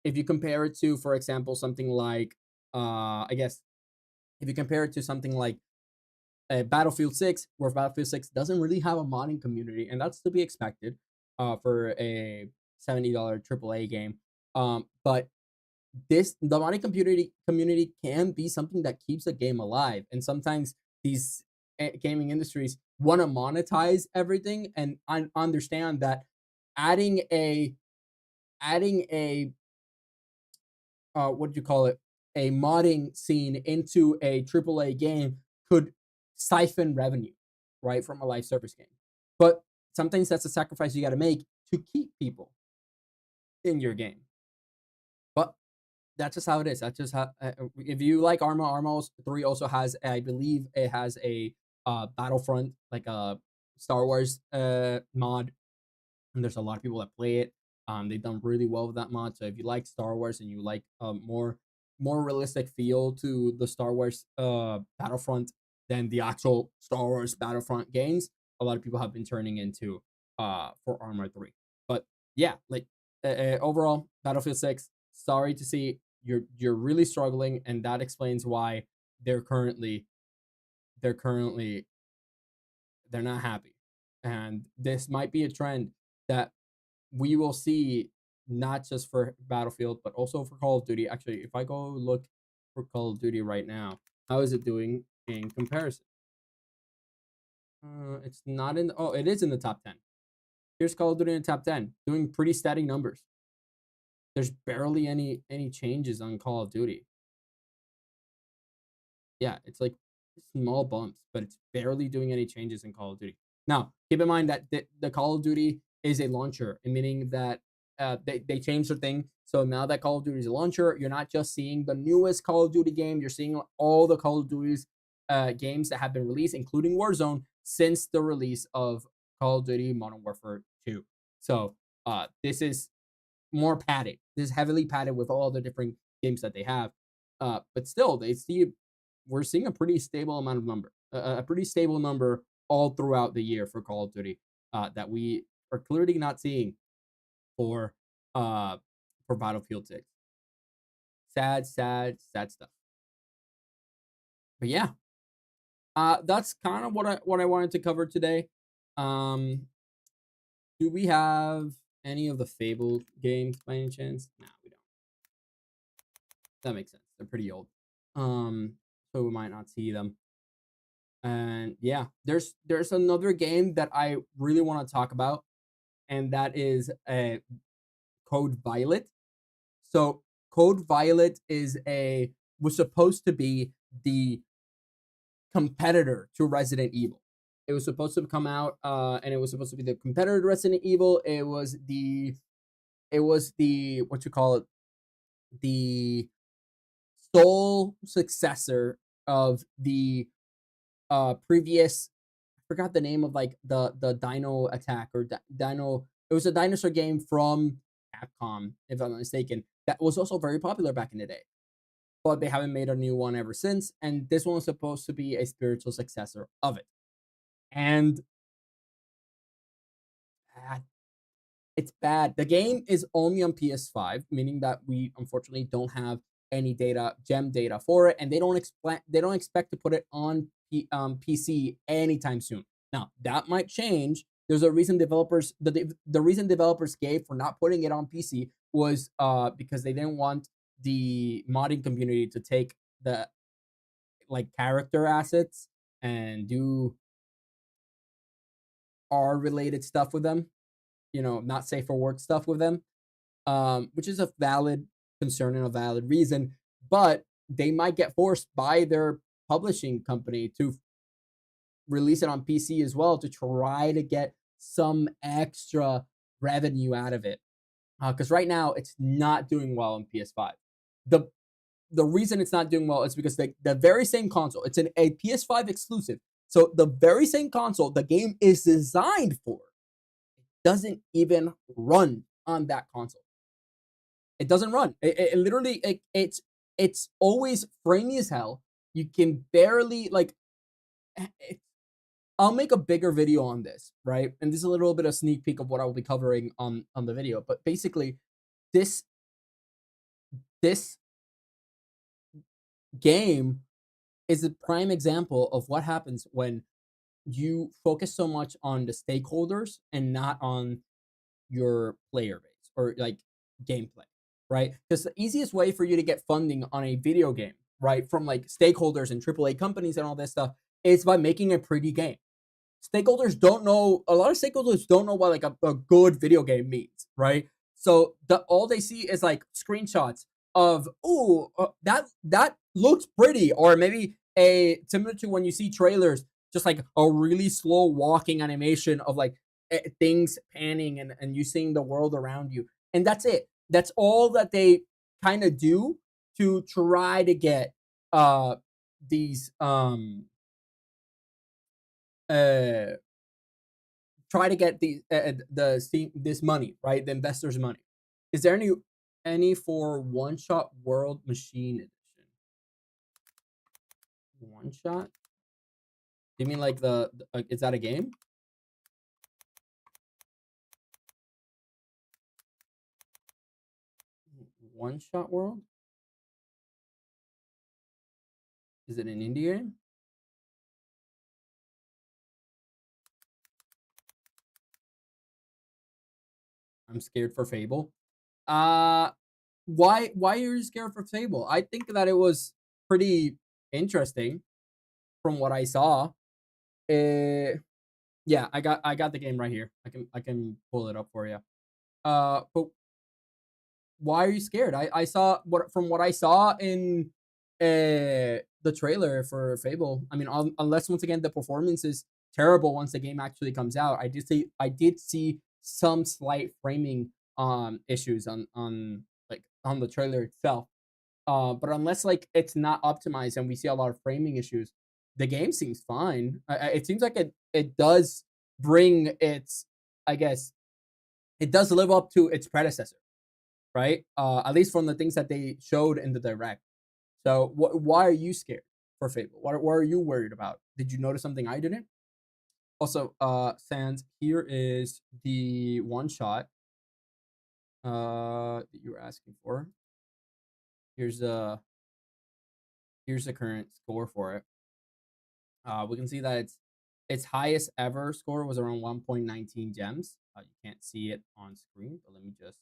If you compare it to, for example, something like, if if you compare it to something like Battlefield 6, where Battlefield 6 doesn't really have a modding community, and that's to be expected for a $70 AAA game. But the modding community can be something that keeps a game alive, and sometimes these gaming industries want to monetize everything, and understand that adding a what do you call it, a modding scene into a AAA game could siphon revenue, right, from a live service game. But sometimes that's a sacrifice you got to make to keep people in your game. But that's just how it is. That's just how. If you like Arma 3 also has, I believe it has a Battlefront, like a Star Wars mod, and there's a lot of people that play it. They've done really well with that mod. So if you like Star Wars and you like more realistic feel to the Star Wars Battlefront than the actual Star Wars Battlefront games, a lot of people have been turning into for Arma 3. But yeah, like overall, Battlefield 6, sorry to see you're really struggling, and that explains why they're not happy. And this might be a trend that we will see, not just for Battlefield, but also for Call of Duty. Actually, if I go look for Call of Duty right now, how is it doing in comparison? It's not in. Oh, it is in the top 10. Here's Call of Duty in the top 10, doing pretty steady numbers. There's barely any changes on Call of Duty. Yeah, it's like small bumps, but it's barely doing any changes in Call of Duty. Now, keep in mind that the Call of Duty is a launcher, meaning that they changed the thing. So now that Call of Duty is a launcher, you're not just seeing the newest Call of Duty game, you're seeing all the Call of Duty's games that have been released, including Warzone, since the release of Call of Duty Modern Warfare 2. So this is more padded. This is heavily padded with all the different games that they have. But still, we're seeing a pretty stable amount of number, a pretty stable number all throughout the year for Call of Duty that we are clearly not seeing for Battlefield 6. Sad stuff. But yeah, that's kind of what I wanted to cover today. Do we have any of the Fable games by any chance? No, we don't. That makes sense. They're pretty old. So we might not see them. And yeah, there's another game that I really want to talk about, and that is Code Violet. So Code Violet was supposed to be the competitor to Resident Evil. It was supposed to come out, and it was supposed to be the competitor to Resident Evil. It was the what you call it, the sole successor of the previous, I forgot the name of, like, the Dino Attack or Dino. It was a dinosaur game from Capcom, if I'm not mistaken, that was also very popular back in the day. But they haven't made a new one ever since, and this one was supposed to be a spiritual successor of it. And it's bad. The game is only on PS5, meaning that we unfortunately don't have any gem data for it, and they don't expect to put it on PC anytime soon. Now, that might change. There's a reason the reason developers gave for not putting it on PC was because they didn't want the modding community to take the, like, character assets and do R-related stuff with them, not safe for work stuff with them, which is a valid concern and a valid reason, but they might get forced by their publishing company to release it on PC as well to try to get some extra revenue out of it. Because right now it's not doing well on PS5. The reason it's not doing well is because the very same console, it's a PS5 exclusive. So the very same console the game is designed for, it doesn't even run on that console. It doesn't run. It literally, it's always framey as hell. You can barely, like, I'll make a bigger video on this, right? And this is a little bit of sneak peek of what I will be covering on the video. But basically, this game is a prime example of what happens when you focus so much on the stakeholders and not on your player base or like gameplay, right? Because the easiest way for you to get funding on a video game, right, from like stakeholders and AAA companies and all this stuff is by making a pretty game. Stakeholders don't know, a lot of stakeholders don't know what like a good video game means, right? So all they see is like screenshots of, that looks pretty, or maybe similar to when you see trailers, just like a really slow walking animation of like things panning and you seeing the world around you, and that's it. That's all that they kind of do to try to get these try to get this money, right? The investors' money. Is there any for One Shot World Machine Edition? One Shot? You mean like is that a game? One Shot World? Is it an indie game? I'm scared for Fable. Why are you scared for Fable? I think that it was pretty interesting from what I saw. Yeah, I got the game right here. I can pull it up for you. But why are you scared? I saw what I saw in the trailer for Fable. I mean, unless once again the performance is terrible once the game actually comes out. I did see some slight framing issues on the trailer itself. But unless like it's not optimized and we see a lot of framing issues, the game seems fine. It seems like it does bring its, I guess, it does live up to its predecessor, right? At least from the things that they showed in the direct. So why are you scared for Fable? What are you worried about? Did you notice something I didn't? Also, Sans, here is the one shot that you were asking for. Here's the current score for it. We can see that its highest ever score was around 1.19 gems. You can't see it on screen, but let me just.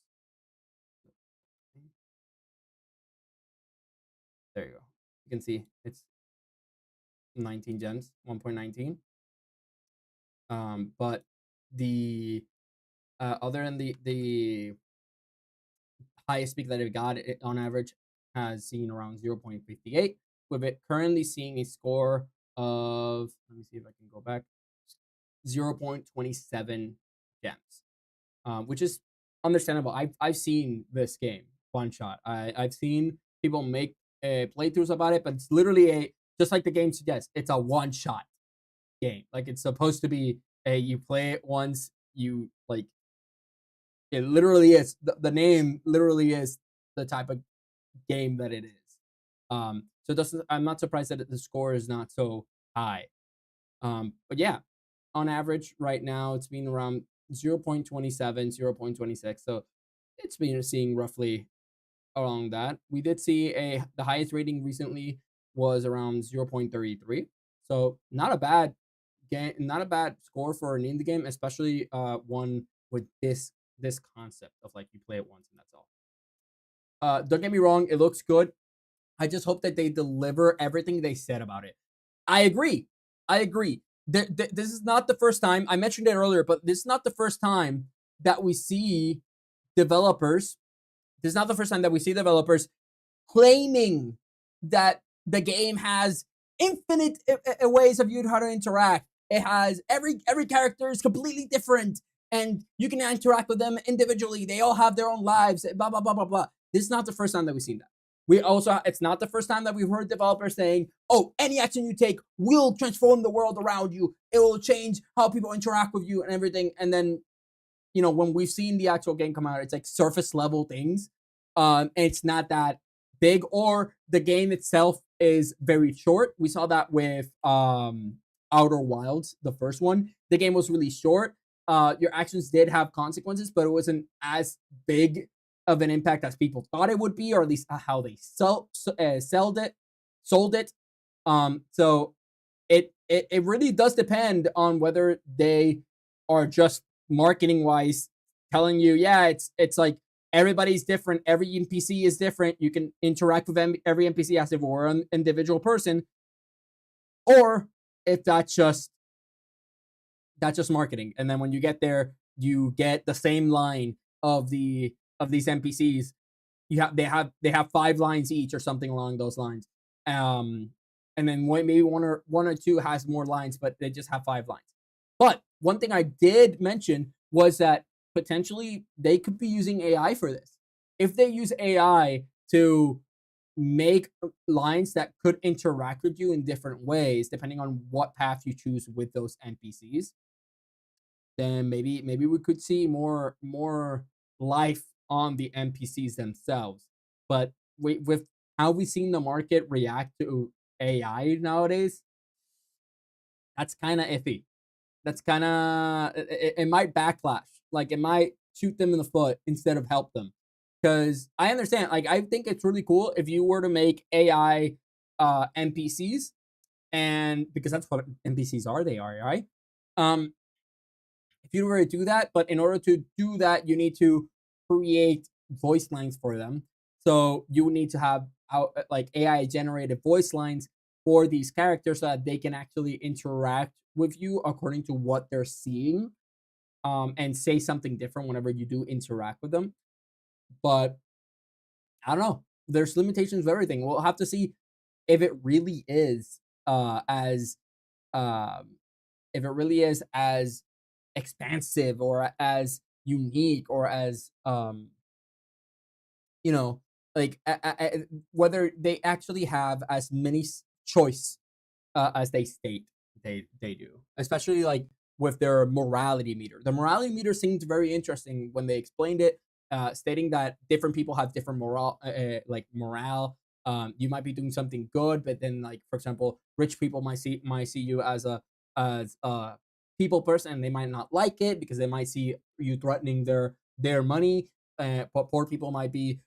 There you go. You can see it's 19 gems, 1.19. But the other than the highest peak that it got, it on average has seen around 0.58, with it currently seeing a score of, let me see if I can go back, 0.27 gems, which is understandable. I've seen this game One Shot. I've seen people make playthroughs about it, but it's literally just like the game suggests, it's a one shot game. Like it's supposed to be you play it once, you like it literally is the name literally is the type of game that it is. So I'm not surprised that the score is not so high. But yeah, on average right now it's been around 0.27, 0.26. So it's been seeing roughly along that. We did see the highest rating recently was around 0.33. So not a bad game, not a bad score for an indie game, especially one with this concept of like you play it once and that's all. Don't get me wrong, it looks good. I just hope that they deliver everything they said about it. I agree. This is not the first time, I mentioned it earlier, but this is not the first time that we see developers. This is not the first time that we see developers claiming that the game has infinite ways of you how to interact. It has every character is completely different, and you can interact with them individually. They all have their own lives. Blah blah blah blah blah. This is not the first time that we've seen that. It's not the first time that we've heard developers saying, "Oh, any action you take will transform the world around you. It will change how people interact with you and everything." And then, when we've seen the actual game come out, it's like surface level things. And it's not that big, or the game itself is very short. We saw that with Outer Wilds, the first one. The game was really short. Your actions did have consequences, but it wasn't as big of an impact as people thought it would be, or at least how they sold it. So it really does depend on whether they are just marketing wise telling you, yeah, it's like everybody's different, every NPC is different, you can interact with every NPC as if it were an individual person, or if that's just marketing. And then when you get there, you get the same line of these NPCs. They have 5 lines each or something along those lines. And then maybe one or two has more lines, but they just have 5 lines. But one thing I did mention was that potentially they could be using AI for this. If they use AI to make lines that could interact with you in different ways, depending on what path you choose with those NPCs, then maybe we could see more life on the NPCs themselves. But with how we've seen the market react to AI nowadays, that's kind of iffy. That's kind of it might backlash. Like it might shoot them in the foot instead of help them. Because I understand, like I think it's really cool if you were to make AI NPCs, and because that's what NPCs are, they are AI. If you were to do that, but in order to do that, you need to create voice lines for them. So you would need to have like AI generated voice lines for these characters so that they can actually interact with you according to what they're seeing, and say something different whenever you do interact with them. But I don't know. There's limitations of everything. We'll have to see if it really is as expansive or as unique or as like whether they actually have as many choice as they state they do, especially like with their morality meter. The morality meter seemed very interesting when they explained it, stating that different people have different morale. You might be doing something good, but then, like for example, rich people might see you as a people person, and they might not like it because they might see you threatening their money. But poor people might be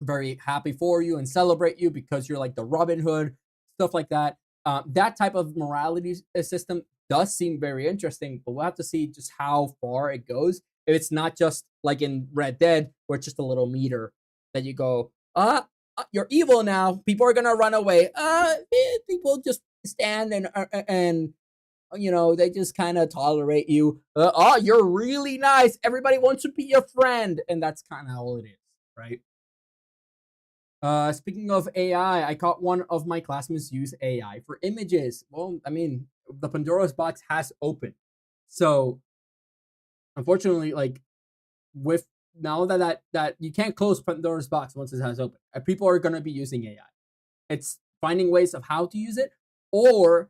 very happy for you and celebrate you because you're like the Robin Hood, stuff like that. That type of morality system does seem very interesting, but we'll have to see just how far it goes. If it's not just like in Red Dead, where it's just a little meter that you go, you're evil now, people are gonna run away. People just stand and they just kind of tolerate you. You're really nice, everybody wants to be your friend, and that's kind of all it is, right? Speaking of AI, I caught one of my classmates use AI for images. Well, I mean, the Pandora's box has opened. So, unfortunately, like, with now that you can't close Pandora's box once it has opened, people are going to be using AI. It's finding ways of how to use it, or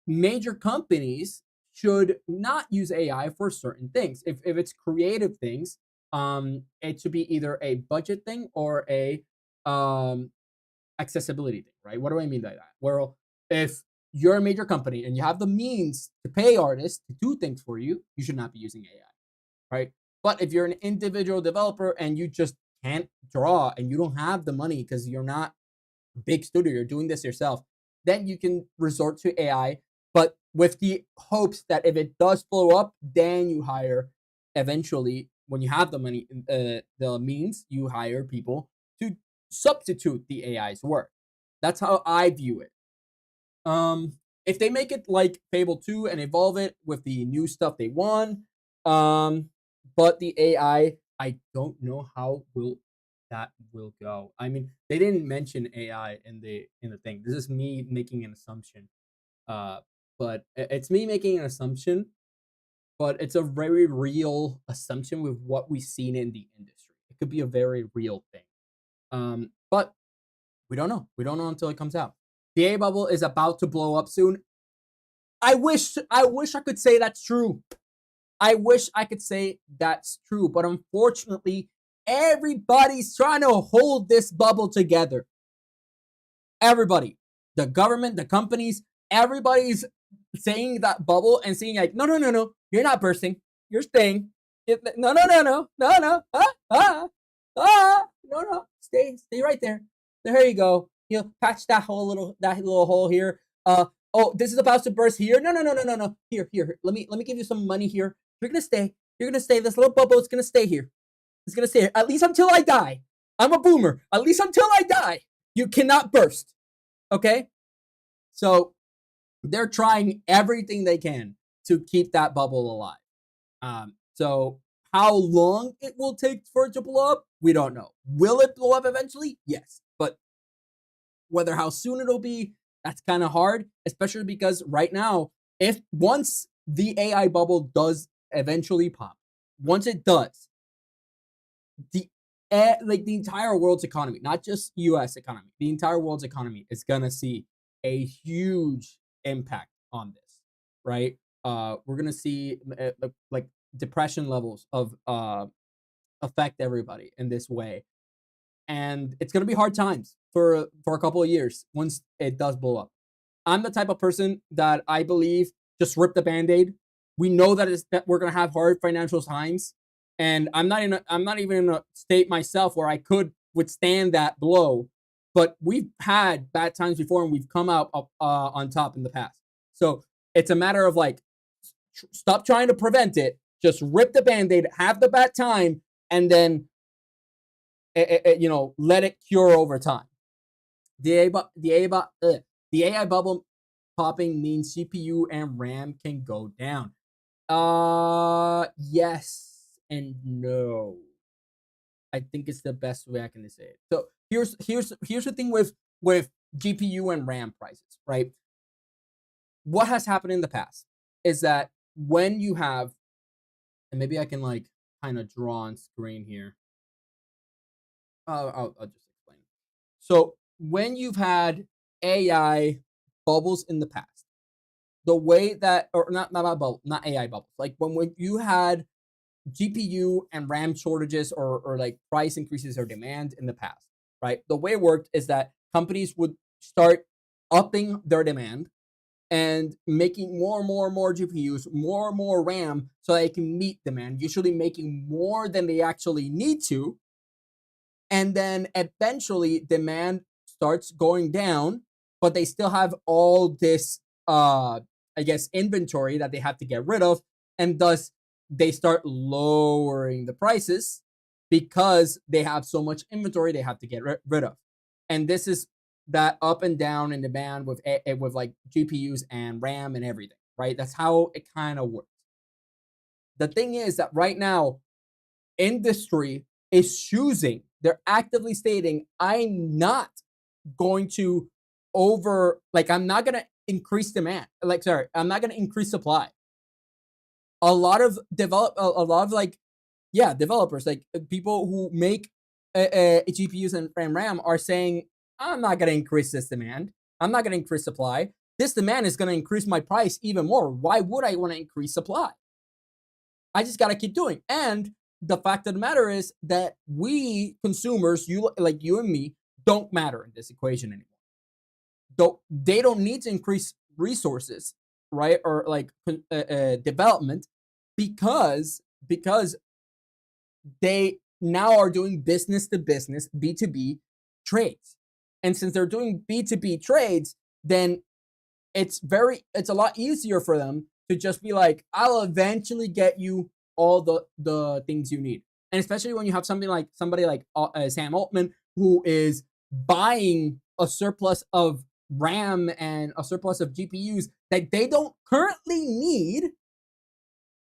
major companies should not use AI for certain things. If it's creative things, it should be either a budget thing or a accessibility thing, right? What do I mean by that? Well, if you're a major company and you have the means to pay artists to do things for you, you should not be using AI, right? But if you're an individual developer and you just can't draw and you don't have the money because you're not a big studio, you're doing this yourself, then you can resort to AI, but with the hopes that if it does blow up, then you hire eventually, when you have the money, the means, you hire people to substitute the AI's work. That's how I view it. If they make it like Fable 2 and evolve it with the new stuff they want, but the AI, I don't know how that will go. I mean, they didn't mention AI in the thing. This is me making an assumption. But it's me making an assumption, but it's a very real assumption with what we've seen in the industry. It could be a very real thing. But we don't know. We don't know until it comes out. The AI bubble is about to blow up soon. I wish I could say that's true. I wish I could say that's true, but unfortunately, everybody's trying to hold this bubble together. Everybody, the government, the companies, everybody's saying that bubble and saying like, no, you're not bursting, you're staying. No, no, stay right there. There you go. patch that little hole here. Oh, this is about to burst here. No. Here. Let me give you some money here. You're gonna stay. This little bubble is gonna stay here. It's gonna stay here at least until I die. I'm a boomer. At least until I die, you cannot burst. Okay? So they're trying everything they can to keep that bubble alive. So how long it will take for it to blow up, we don't know. Will it blow up eventually? Yes. But whether how soon it'll be, that's kind of hard, especially because right now, once the AI bubble does eventually pop, once it does, the entire world's economy, not just US economy, the entire world's economy is gonna see a huge impact on this, right? We're gonna see like depression levels of affect everybody in this way, and it's gonna be hard times for a couple of years once it does blow up. I'm the type of person that I believe just rip the Band-Aid. We know that we're gonna have hard financial times, and I'm not even in a state myself where I could withstand that blow. But we've had bad times before, and we've come out on top in the past. So it's a matter of like, stop trying to prevent it. Just rip the Band-Aid, have the bad time, and then let it cure over time. The AI bubble popping means CPU and RAM can go down. Yes and no. I think it's the best way I can say it. So here's the thing with GPU and RAM prices, right? What has happened in the past is that when you have, and maybe I can like kind of draw on screen here. I'll just explain. So when you've had AI bubbles in the past, the way that, or not AI bubbles, like when you had GPU and RAM shortages or like price increases or demand in the past, right? The way it worked is that companies would start upping their demand and making more and more GPUs, more and more RAM so they can meet demand, usually making more than they actually need to. And then eventually demand starts going down, but they still have all this, inventory that they have to get rid of. And thus they start lowering the prices because they have so much inventory they have to get rid of. And this is that up and down in demand with like GPUs and RAM and everything, right? That's how it kind of works. The thing is that right now, industry is choosing, they're actively stating, I'm not going to I'm not going to increase demand. I'm not going to increase supply. A lot of developers, like people who make GPUs and RAM are saying, I'm not going to increase this demand. I'm not going to increase supply. This demand is going to increase my price even more. Why would I want to increase supply? I just got to keep doing. And the fact of the matter is that we consumers, you and me, don't matter in this equation anymore. They don't need to increase resources, right? Or like development because they now are doing business to business, B2B trades. And since they're doing B2B trades, then it's a lot easier for them to just be like, I'll eventually get you all the things you need. And especially when you have somebody like Sam Altman, who is buying a surplus of RAM and a surplus of GPUs that they don't currently need,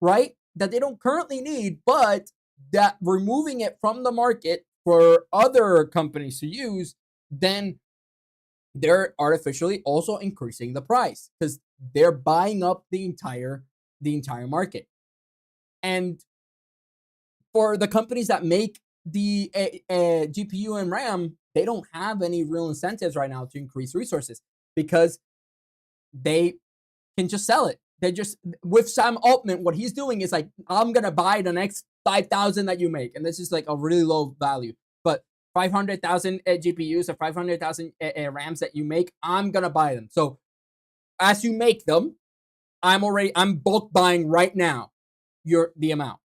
right? That they don't currently need, but that removing it from the market for other companies to use, then they're artificially also increasing the price because they're buying up the entire market. And for the companies that make the GPU and RAM, they don't have any real incentives right now to increase resources because they can just sell it. They just, with Sam Altman, what he's doing is like, I'm going to buy the next 5,000 that you make. And this is like a really low value. But 500,000 GPUs or 500,000 RAMs that you make, I'm going to buy them. So as you make them, I'm bulk buying right now the amount.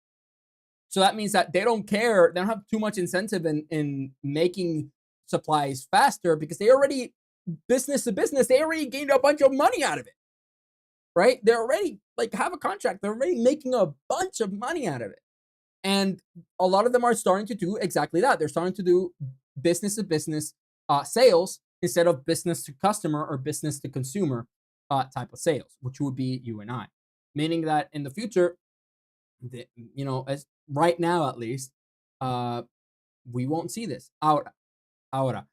So that means that they don't care. They don't have too much incentive in making supplies faster because they already business to business, they already gained a bunch of money out of it, right? They're already like have a contract. They're already making a bunch of money out of it. And a lot of them are starting to do exactly that. They're starting to do business to business sales instead of business to customer or business to consumer type of sales, which would be you and I. Meaning that in the future, you know, as right now at least, we won't see this. Ahora,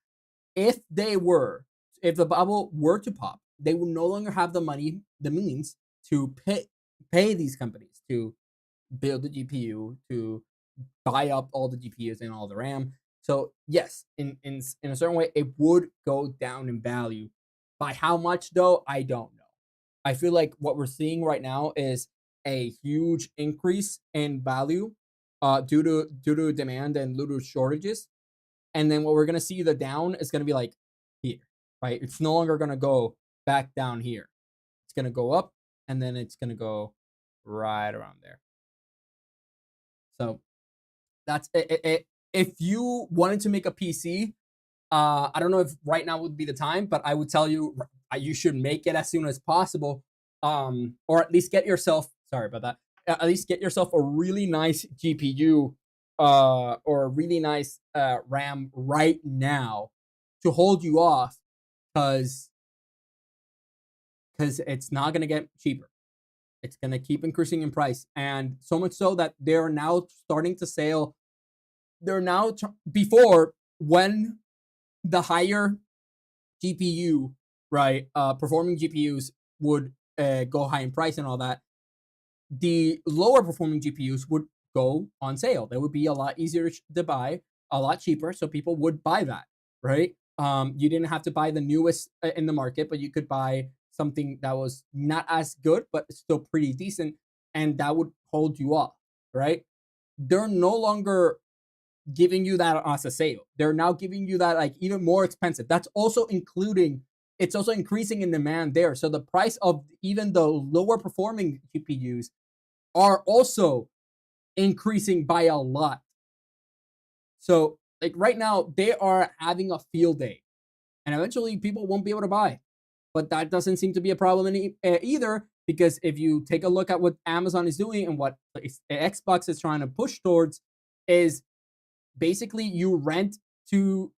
if the bubble were to pop, they will no longer have the money, the means to pay these companies to build the GPU, to buy up all the GPUs and all the RAM. So yes, in a certain way, it would go down in value. By how much though, I don't know. I feel like what we're seeing right now is a huge increase in value due to demand and due to shortages. And then what we're gonna see, the down is gonna be like here, right? It's no longer gonna go back down here. It's gonna go up, and then it's gonna go right around there. So that's it. If you wanted to make a PC, I don't know if right now would be the time, but I would tell you you should make it as soon as possible, or at least get yourself. Sorry about that. At least get yourself a really nice GPU or a really nice RAM right now to hold you off, because it's not going to get cheaper. It's going to keep increasing in price, and so much so that they're now starting to sell. They're now before, when the higher GPU, right, performing GPUs would go high in price and all that, the lower performing GPUs would go on sale. They would be a lot easier to buy, a lot cheaper, so people would buy that, right? You didn't have to buy the newest in the market, but you could buy something that was not as good, but still pretty decent, and that would hold you off, right? They're no longer giving you that as a sale. They're now giving you that like even more expensive. That's also it's also increasing in demand there. So the price of even the lower performing GPUs are also increasing by a lot. So like right now, they are having a field day, and eventually people won't be able to buy. But that doesn't seem to be a problem either, because if you take a look at what Amazon is doing and what Xbox is trying to push towards, is basically you rent to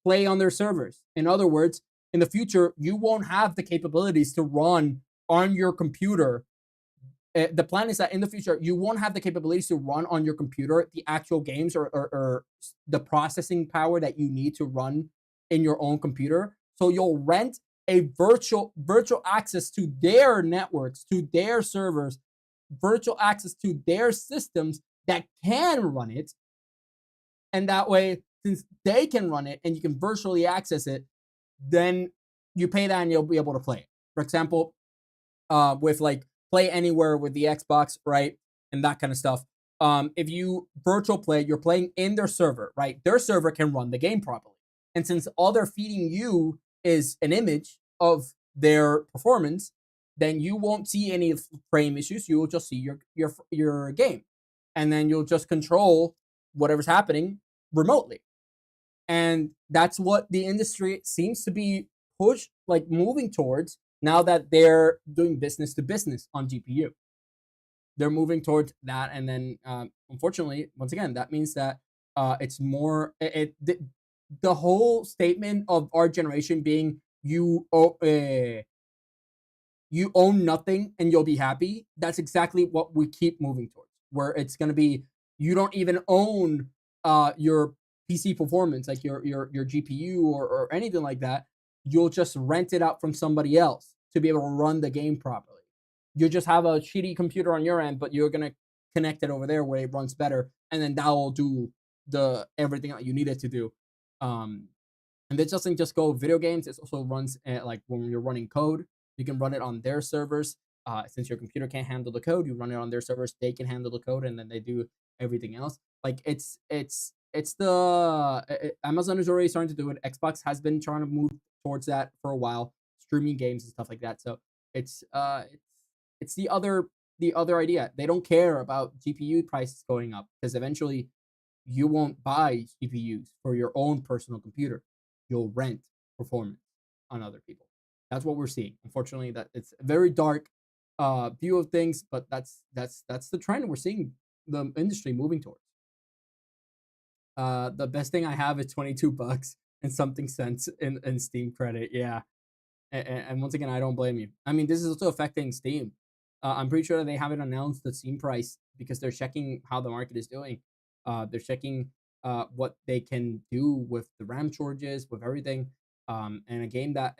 play on their servers. In other words, in the future, you won't have the capabilities to run on your computer. The plan is that in the future, you won't have the capabilities to run on your computer the actual games or the processing power that you need to run in your own computer. So you'll rent a virtual access to their networks, to their servers, virtual access to their systems that can run it. And that way, since they can run it and you can virtually access it, then you pay that and you'll be able to play it. For example, with like Play Anywhere with the Xbox, right? And that kind of stuff. If you virtual play, you're playing in their server, right? Their server can run the game properly. And since all they're feeding you is an image of their performance, then you won't see any frame issues. You will just see your game. And then you'll just control whatever's happening remotely. And that's what the industry seems to be moving towards now that they're doing business to business on GPU. They're moving towards that. And then unfortunately, once again, that means that it's more the whole statement of our generation being you own nothing and you'll be happy. That's exactly what we keep moving towards, where it's going to be you don't even own your PC performance, like your GPU or anything like that. You'll just rent it out from somebody else to be able to run the game properly. You just have a shitty computer on your end, but you're going to connect it over there where it runs better, and then that will do everything that you need it to do. And this doesn't just go video games. It also runs like when you're running code, you can run it on their servers. Since your computer can't handle the code, you run it on their servers. They can handle the code, and then they do everything else. Like Amazon is already starting to do it. Xbox has been trying to move towards that for a while, streaming games and stuff like that. So it's the other idea. They don't care about GPU prices going up, because eventually you won't buy CPUs for your own personal computer. You'll rent performance on other people. That's what we're seeing. Unfortunately, that it's a very dark view of things, but that's the trend we're seeing the industry moving towards. The best thing I have is $22 and something cents in Steam credit. Yeah. And once again, I don't blame you. I mean, this is also affecting Steam. I'm pretty sure they haven't announced the Steam price because they're checking how the market is doing. They're checking what they can do with the RAM shortages, with everything. And a game that,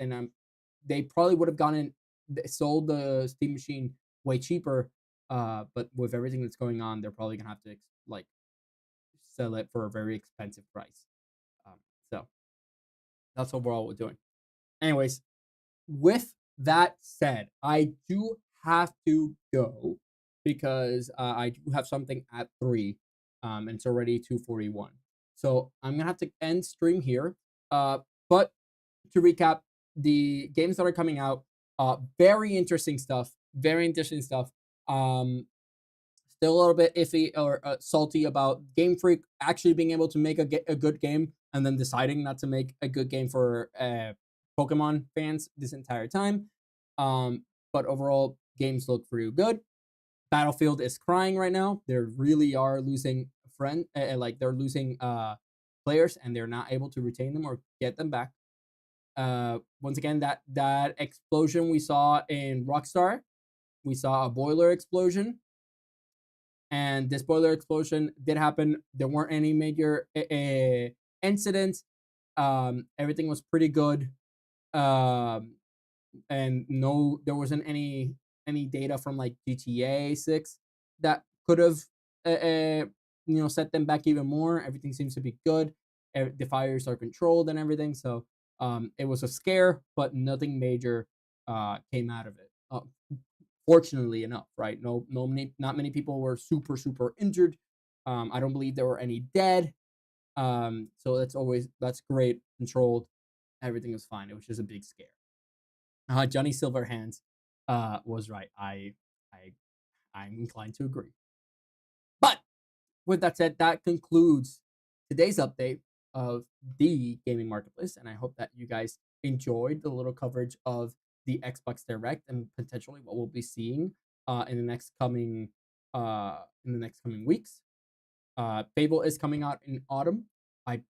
they probably would have sold the Steam machine way cheaper. But with everything that's going on, they're probably gonna have to like sell it for a very expensive price. So that's overall what we're doing. Anyways, with that said, I do have to go because I do have something at 3, and it's already 2:41. So I'm gonna have to end stream here. But to recap, the games that are coming out, very interesting stuff. Very interesting stuff. Still a little bit iffy or salty about Game Freak actually being able to make a good game and then deciding not to make a good game for Pokemon fans this entire time. But overall, games look pretty good. Battlefield is crying right now. They really are losing they're losing players, and they're not able to retain them or get them back. Once again, that explosion we saw in Rockstar, we saw a boiler explosion, and this boiler explosion did happen. There weren't any major incidents. Everything was pretty good. And no, there wasn't any data from like GTA 6 that could have set them back even more. Everything seems to be good. The fires are controlled and everything. So it was a scare, but nothing major came out of it. Fortunately enough, right? Not many people were super injured. I don't believe there were any dead. So that's great. Controlled. Everything was fine. It was just a big scare. Johnny Silverhands was right. I'm inclined to agree. But with that said, that concludes today's update of the gaming marketplace, and I hope that you guys enjoyed the little coverage of the Xbox Direct and potentially what we'll be seeing in the next coming weeks. Fable is coming out in autumn.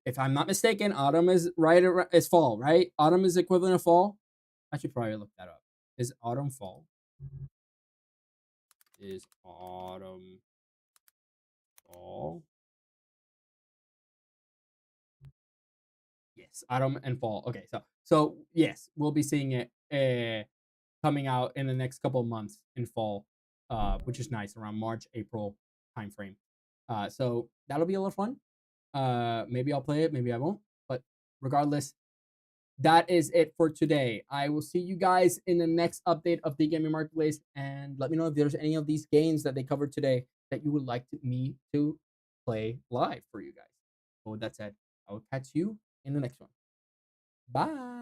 If I'm not mistaken, autumn is fall, right? Autumn is equivalent of fall. I should probably look that up. Is autumn fall? Is autumn fall? Yes, autumn and fall. Okay, so yes, we'll be seeing it coming out in the next couple of months in fall, which is nice, around March, April timeframe. So that'll be a lot of fun. Maybe I'll play it, maybe I won't. But regardless, that is it for today. I will see you guys in the next update of the gaming marketplace, and let me know if there's any of these games that they covered today that you would like me to play live for you guys. But with that said, I will catch you in the next one. Bye.